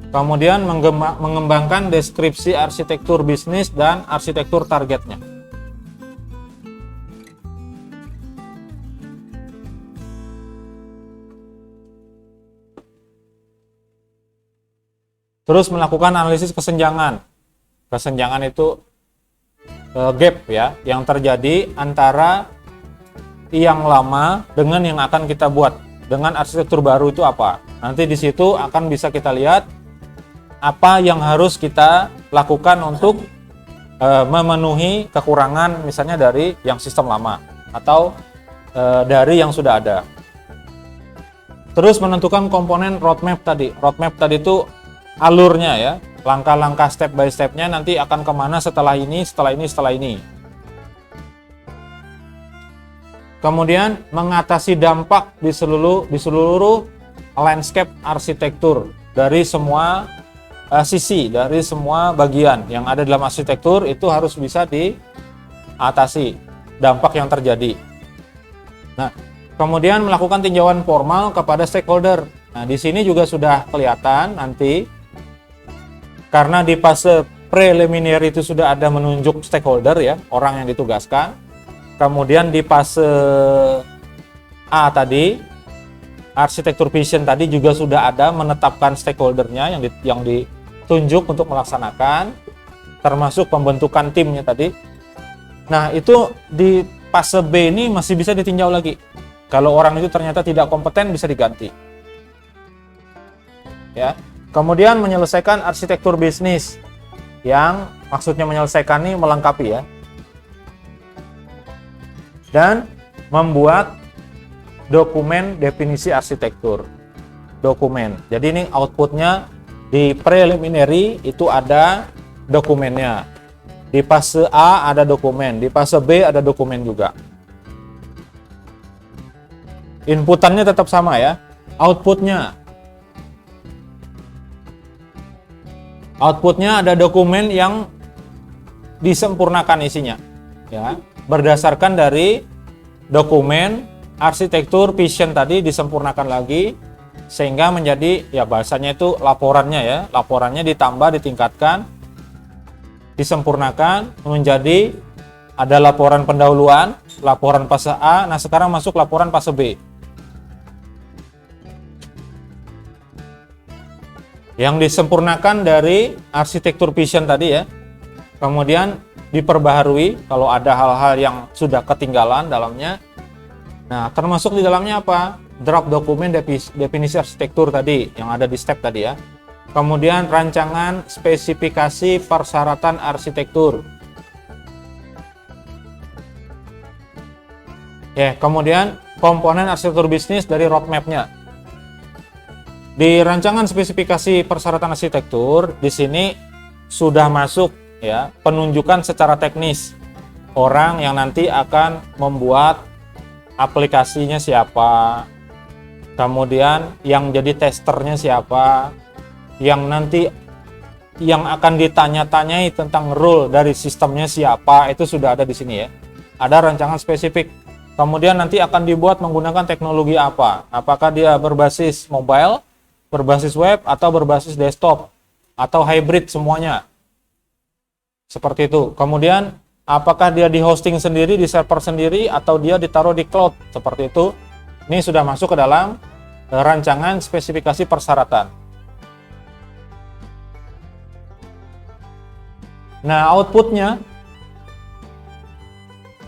Kemudian mengembangkan deskripsi arsitektur bisnis dan arsitektur targetnya. Terus melakukan analisis kesenjangan. Kesenjangan itu gap ya, yang terjadi antara yang lama dengan yang akan kita buat dengan arsitektur baru itu apa. Nanti di situ akan bisa kita lihat apa yang harus kita lakukan untuk memenuhi kekurangan misalnya dari yang sistem lama atau dari yang sudah ada. Terus menentukan komponen roadmap tadi. Roadmap tadi itu alurnya ya, langkah-langkah step by stepnya nanti akan kemana setelah ini, setelah ini, setelah ini. Kemudian mengatasi dampak di seluruh landscape arsitektur dari semua sisi, dari semua bagian yang ada dalam arsitektur itu harus bisa diatasi dampak yang terjadi. Nah, kemudian melakukan tinjauan formal kepada stakeholder. Nah, di sini juga sudah kelihatan nanti. Karena di fase preliminary itu sudah ada menunjuk stakeholder ya, orang yang ditugaskan. Kemudian di fase A tadi, arsitektur vision tadi juga sudah ada menetapkan stakeholdernya yang ditunjuk untuk melaksanakan. termasuk pembentukan timnya tadi. Nah, itu di fase B ini masih bisa ditinjau lagi. Kalau orang itu ternyata tidak kompeten, bisa diganti. Ya. Kemudian menyelesaikan arsitektur bisnis, yang maksudnya menyelesaikan ini melengkapi ya. Dan membuat dokumen definisi arsitektur. Dokumen. Jadi ini outputnya di preliminary itu ada dokumennya. Di fase A ada dokumen, di fase B ada dokumen juga. Inputannya tetap sama ya. Outputnya ada dokumen yang disempurnakan isinya, ya, berdasarkan dari dokumen arsitektur vision tadi disempurnakan lagi sehingga menjadi ya bahasanya itu laporannya ya, laporannya ditambah, ditingkatkan, disempurnakan menjadi ada laporan pendahuluan, laporan fase A. Nah, sekarang masuk laporan fase B. Yang disempurnakan dari arsitektur vision tadi ya. Kemudian diperbaharui kalau ada hal-hal yang sudah ketinggalan dalamnya. Nah, termasuk di dalamnya apa? Draft dokumen definisi arsitektur tadi yang ada di step tadi ya. Kemudian rancangan spesifikasi persyaratan arsitektur. Ya, kemudian komponen arsitektur bisnis dari roadmap-nya. Di rancangan spesifikasi persyaratan arsitektur, di sini sudah masuk ya penunjukan secara teknis orang yang nanti akan membuat aplikasinya siapa, kemudian yang jadi testernya siapa, yang nanti yang akan ditanya-tanyai tentang role dari sistemnya siapa, itu sudah ada di sini ya. Ada rancangan spesifik. Kemudian nanti akan dibuat menggunakan teknologi apa? Apakah dia berbasis mobile, berbasis web, atau berbasis desktop, atau hybrid semuanya. Seperti itu. Kemudian apakah dia di hosting sendiri, di server sendiri, atau dia ditaruh di cloud? Seperti itu. Ini sudah masuk ke dalam rancangan spesifikasi persyaratan. Nah, outputnya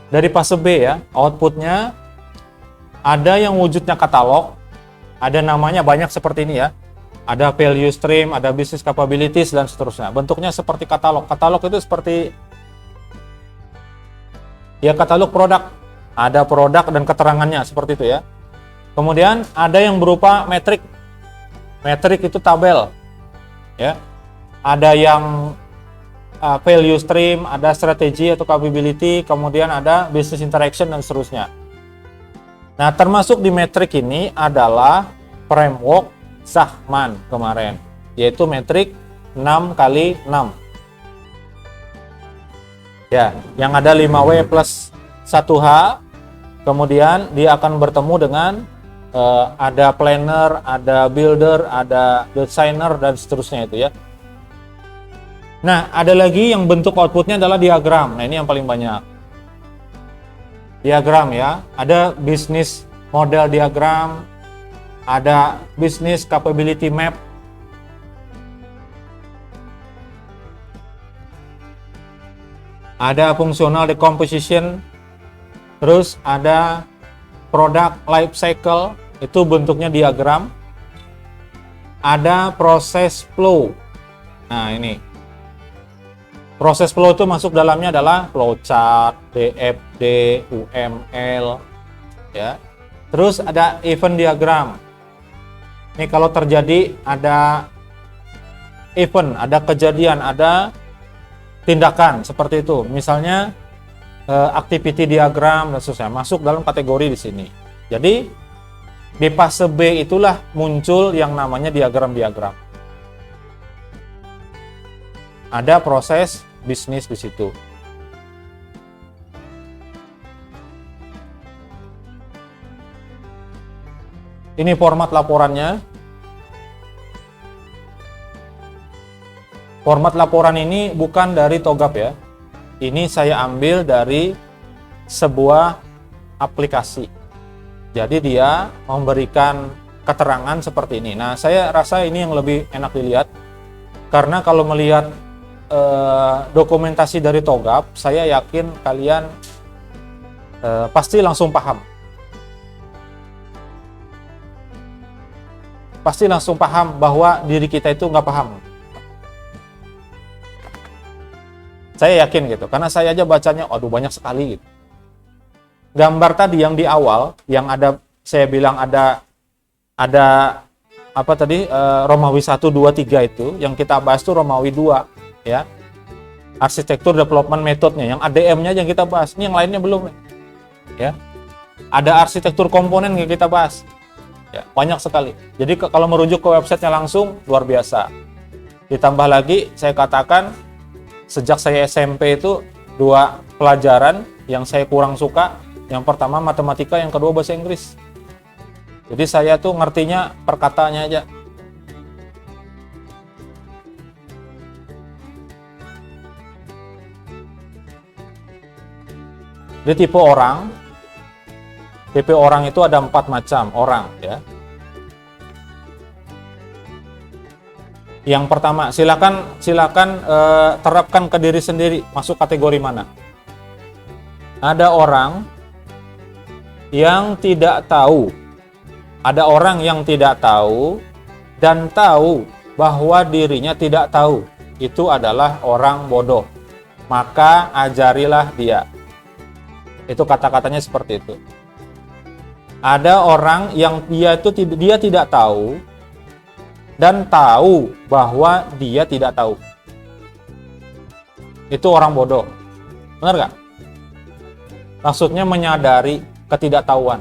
dari fase B ya, outputnya ada yang wujudnya katalog, ada namanya banyak seperti ini ya, ada value stream, ada business capabilities, dan seterusnya. Bentuknya seperti katalog. Katalog itu seperti ya katalog produk, ada produk dan keterangannya seperti itu ya. Kemudian ada yang berupa metrik, metrik itu tabel ya, ada yang value stream, ada strategi atau capability, kemudian ada business interaction, dan seterusnya. Nah, termasuk di metrik ini adalah framework Zahman kemarin, yaitu metrik 6x6. Ya, yang ada 5W plus 1H, kemudian dia akan bertemu dengan ada planner, ada builder, ada designer, dan seterusnya itu ya. Nah, ada lagi yang bentuk outputnya adalah diagram. Nah, ini yang paling banyak. Diagram ya. Ada business model diagram, ada business capability map, ada functional decomposition, terus ada product life cycle, itu bentuknya diagram. Ada proses flow. Nah, ini. Proses flow itu masuk dalamnya adalah flowchart, DFD, UML, ya. Terus ada event diagram. Ini kalau terjadi ada event, ada kejadian, ada tindakan seperti itu. Misalnya activity diagram dan seterusnya masuk dalam kategori di sini. Jadi di fase B itulah muncul yang namanya diagram-diagram. Ada proses bisnis di situ. Ini format laporannya. Format laporan ini bukan dari TOGAP ya. Ini saya ambil dari sebuah aplikasi. Jadi dia memberikan keterangan seperti ini. Nah, saya rasa ini yang lebih enak dilihat. Karena kalau melihat dokumentasi dari Togap, saya yakin kalian pasti langsung paham. Pasti langsung paham bahwa diri kita itu nggak paham. Saya yakin gitu, karena saya aja bacanya, aduh banyak sekali gitu. Gambar tadi yang di awal, yang ada, saya bilang ada apa tadi, Romawi 1, 2, 3 itu, yang kita bahas itu Romawi 2, ya. Arsitektur Development Methodnya, yang ADM-nya yang kita bahas, ini yang lainnya belum, ya. Ada arsitektur komponen yang kita bahas. Ya, banyak sekali. Jadi kalau merujuk ke websitenya langsung, luar biasa. Ditambah lagi, saya katakan, sejak saya SMP itu 2 pelajaran yang saya kurang suka. Yang pertama matematika, yang kedua bahasa Inggris. Jadi saya tuh ngertinya perkataannya aja. Jadi tipe orang itu ada 4 macam orang, ya. Yang pertama, silakan terapkan ke diri sendiri, masuk kategori mana. Ada orang yang tidak tahu, dan tahu bahwa dirinya tidak tahu. Itu adalah orang bodoh. Maka ajarilah dia. Itu kata-katanya seperti itu. Ada orang yang dia tidak tahu dan tahu bahwa dia tidak tahu. Itu orang bodoh. Benar nggak? Maksudnya menyadari ketidaktahuan.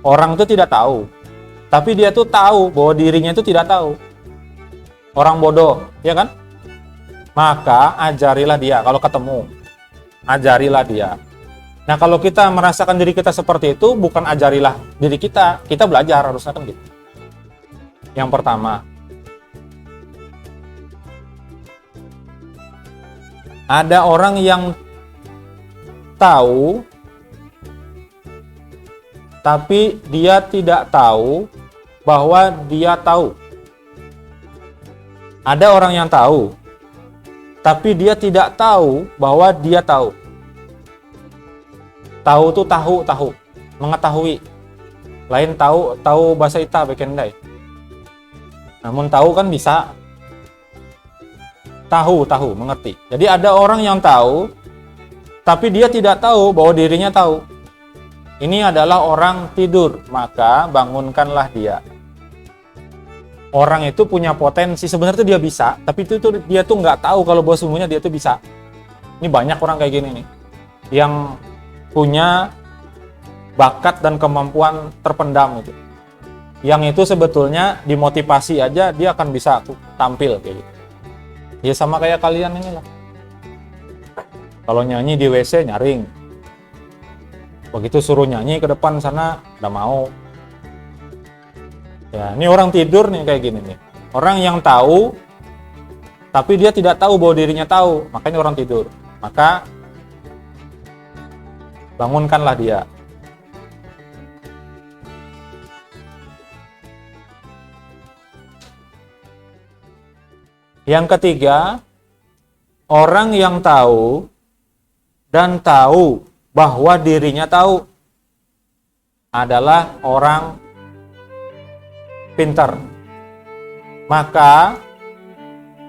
Orang itu tidak tahu, tapi dia tuh tahu bahwa dirinya itu tidak tahu. Orang bodoh, ya kan? Maka ajarilah dia. Kalau ketemu, ajarilah dia. Nah, kalau kita merasakan diri kita seperti itu, bukan ajarilah diri kita belajar, harusnya kan gitu. Yang pertama, ada orang yang tahu, tapi dia tidak tahu bahwa dia tahu. Ada orang yang tahu, tapi dia tidak tahu bahwa dia tahu. Tahu tuh tahu, mengetahui. Lain tahu bahasa Ita bekendai. Namun tahu kan bisa. Tahu, mengerti. Jadi ada orang yang tahu, tapi dia tidak tahu bahwa dirinya tahu. Ini adalah orang tidur, maka bangunkanlah dia. Orang itu punya potensi, sebenarnya dia bisa, tapi dia tuh nggak tahu kalau bahwa sesungguhnya dia tuh bisa. Ini banyak orang kayak gini nih, yang punya bakat dan kemampuan terpendam itu. Yang itu sebetulnya dimotivasi aja dia akan bisa tampil kayak gitu. Ya sama kayak kalian ini lah. Kalau nyanyi di WC nyaring. Begitu suruh nyanyi ke depan sana udah mau. Ya, ini orang tidur nih kayak gini nih. Orang yang tahu tapi dia tidak tahu bahwa dirinya tahu, makanya orang tidur. Maka bangunkanlah dia. Yang ketiga, orang yang tahu dan tahu bahwa dirinya tahu adalah orang pintar. Maka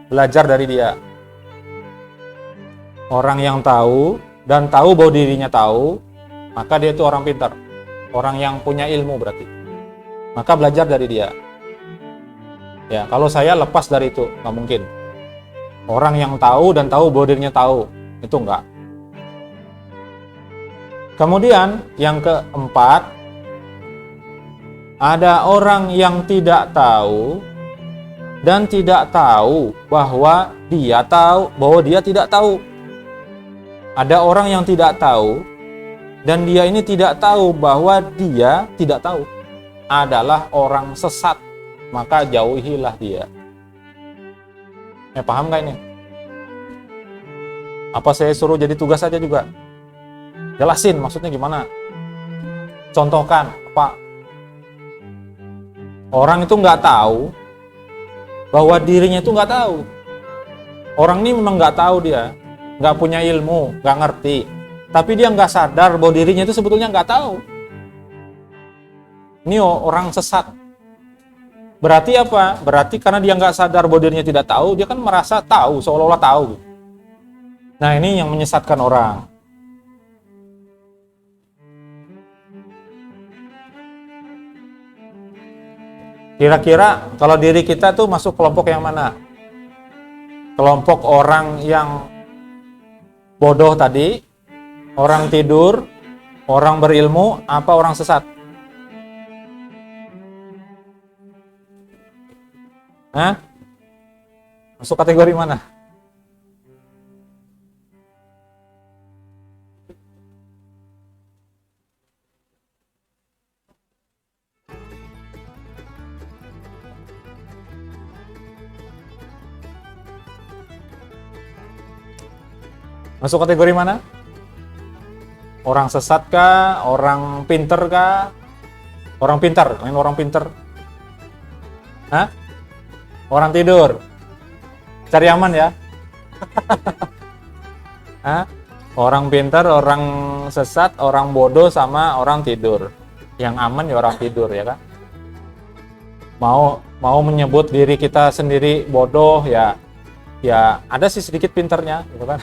belajar dari dia. Orang yang tahu dan tahu bahwa dirinya tahu, maka dia itu orang pintar. Orang yang punya ilmu berarti. Maka belajar dari dia. Ya, kalau saya lepas dari itu, nggak mungkin. Orang yang tahu dan tahu bahwa dirinya tahu, itu enggak. Kemudian, yang keempat, ada orang yang tidak tahu dan tidak tahu bahwa dia tidak tahu. Ada orang yang tidak tahu dan dia ini tidak tahu bahwa dia tidak tahu. Adalah orang sesat, maka jauhilah dia. Paham gak ini? Apa saya suruh jadi tugas aja juga? Jelasin maksudnya gimana? Contohkan apa? Orang itu nggak tahu bahwa dirinya itu nggak tahu. Orang ini memang nggak tahu, dia nggak punya ilmu, nggak ngerti, tapi dia nggak sadar bahwa dirinya itu sebetulnya nggak tahu. Ini orang sesat. Berarti apa? Berarti karena dia nggak sadar bahwa dirinya tidak tahu, dia kan merasa tahu, seolah-olah tahu. Nah, ini yang menyesatkan orang. Kira-kira kalau diri kita tuh masuk kelompok yang mana? Kelompok orang yang bodoh tadi, orang tidur, orang berilmu, apa orang sesat? Hah? Masuk kategori mana? Masuk kategori mana? Orang sesat kah? Orang pinter kah? Orang pintar, main orang pinter. Hah? Orang tidur. Cari aman ya. Hah? Orang pintar, orang sesat, orang bodoh, sama orang tidur. Yang aman ya orang tidur, ya kan? Mau menyebut diri kita sendiri bodoh, ya ada sih sedikit pinternya, gitu kan?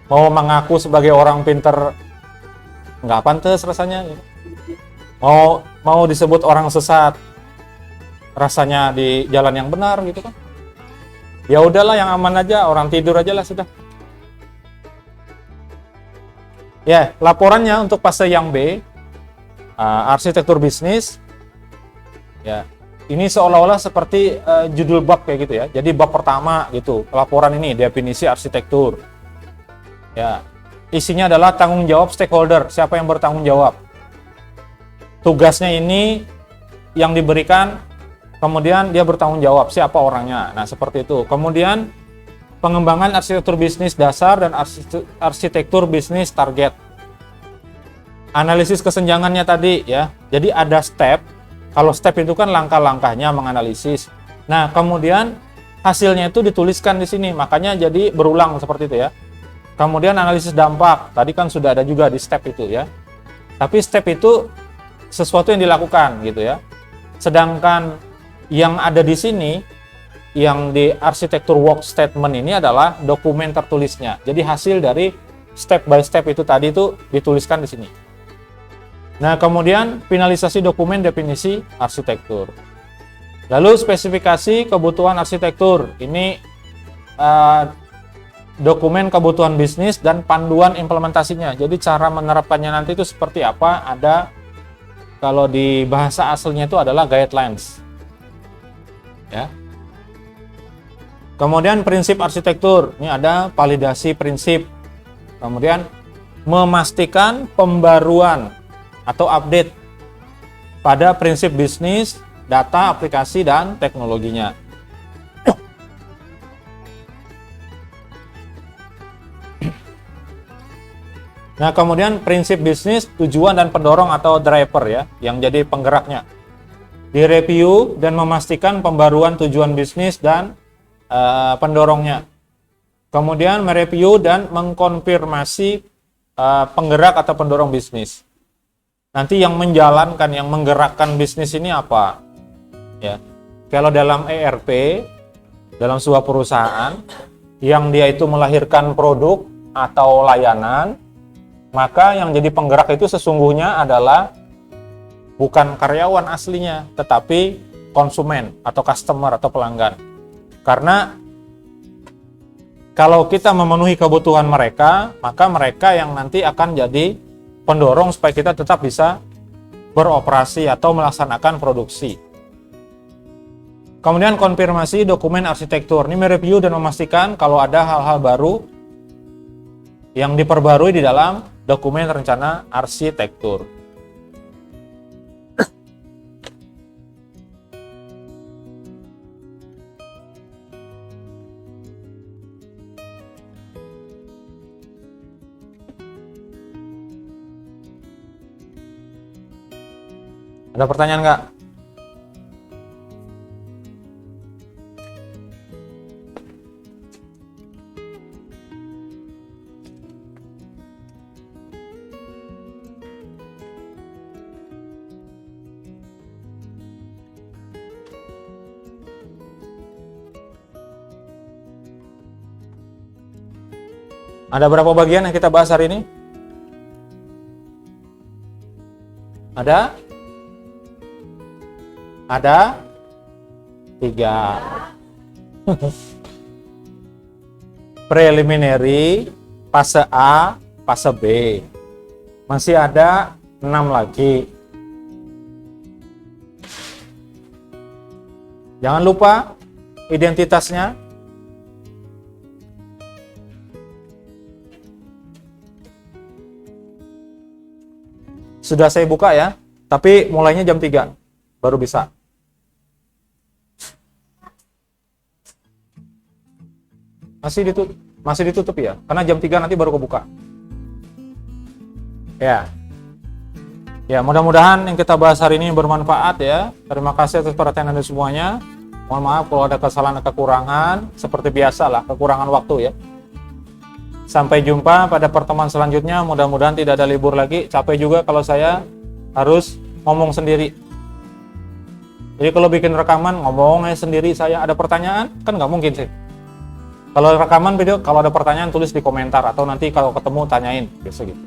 Mau mengaku sebagai orang pinter, nggak pantas rasanya. Gitu. Mau disebut orang sesat, rasanya di jalan yang benar, gitu kan? Ya udahlah, yang aman aja, orang tidur aja lah sudah. Ya, laporannya untuk fase yang B, arsitektur bisnis. Ya, ini seolah-olah seperti judul bab kayak gitu ya. Jadi bab pertama gitu, laporan ini definisi arsitektur. Ya, isinya adalah tanggung jawab stakeholder, siapa yang bertanggung jawab. Tugasnya ini yang diberikan, kemudian dia bertanggung jawab siapa orangnya. Nah, seperti itu. Kemudian pengembangan arsitektur bisnis dasar dan arsitektur bisnis target. Analisis kesenjangannya tadi ya. Jadi ada step. Kalau step itu kan langkah-langkahnya menganalisis. Nah, kemudian hasilnya itu dituliskan di sini. Makanya jadi berulang seperti itu ya. Kemudian analisis dampak. Tadi kan sudah ada juga di step itu ya. Tapi step itu sesuatu yang dilakukan gitu ya. Sedangkan yang ada di sini, yang di arsitektur work statement ini adalah dokumen tertulisnya. Jadi hasil dari step by step itu tadi itu dituliskan di sini. Nah, kemudian finalisasi dokumen definisi arsitektur. Lalu spesifikasi kebutuhan arsitektur. Ini dokumen kebutuhan bisnis dan panduan implementasinya. Jadi cara menerapkannya nanti itu seperti apa? Ada, kalau di bahasa aslinya itu adalah guidelines. Ya. Kemudian prinsip arsitektur. Ini ada validasi prinsip. Kemudian memastikan pembaruan atau update pada prinsip bisnis, data, aplikasi, dan teknologinya. Nah, kemudian prinsip bisnis, tujuan dan pendorong atau driver ya, yang jadi penggeraknya. Direview dan memastikan pembaruan tujuan bisnis dan pendorongnya. Kemudian mereview dan mengkonfirmasi penggerak atau pendorong bisnis. Nanti yang menjalankan, yang menggerakkan bisnis ini apa? Ya, kalau dalam ERP, dalam sebuah perusahaan, yang dia itu melahirkan produk atau layanan, maka yang jadi penggerak itu sesungguhnya adalah bukan karyawan aslinya, tetapi konsumen atau customer atau pelanggan. Karena kalau kita memenuhi kebutuhan mereka, maka mereka yang nanti akan jadi pendorong supaya kita tetap bisa beroperasi atau melaksanakan produksi. Kemudian konfirmasi dokumen arsitektur. Ini mereview dan memastikan kalau ada hal-hal baru yang diperbarui di dalam dokumen rencana arsitektur. Ada pertanyaan nggak? Ada berapa bagian yang kita bahas hari ini? Ada? Ada 3. Preliminary, fase A, fase B. Masih ada 6 lagi. Jangan lupa identitasnya. Sudah saya buka ya, tapi mulainya jam 3 baru bisa. Masih ditutup ya, karena jam 3 nanti baru kebuka. Ya. Ya, mudah-mudahan yang kita bahas hari ini bermanfaat ya. Terima kasih atas perhatian Anda semuanya. Mohon maaf kalau ada kesalahan dan kekurangan, seperti biasa lah, kekurangan waktu ya. Sampai jumpa pada pertemuan selanjutnya, mudah-mudahan tidak ada libur lagi. Capek juga kalau saya harus ngomong sendiri. Jadi kalau bikin rekaman, ngomongnya sendiri saya. Ada pertanyaan? Kan nggak mungkin sih. Kalau rekaman video, kalau ada pertanyaan tulis di komentar. Atau nanti kalau ketemu tanyain, biasa gitu.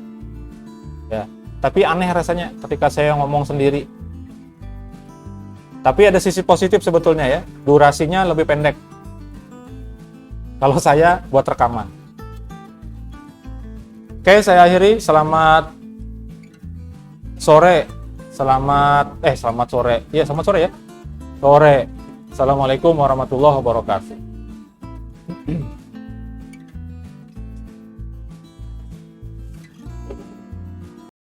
Ya. Tapi aneh rasanya ketika saya ngomong sendiri. Tapi ada sisi positif sebetulnya ya. Durasinya lebih pendek. Kalau saya buat rekaman. Oke, saya akhiri. Selamat sore. Selamat sore. Iya, selamat sore ya. Sore. Assalamualaikum warahmatullahi wabarakatuh.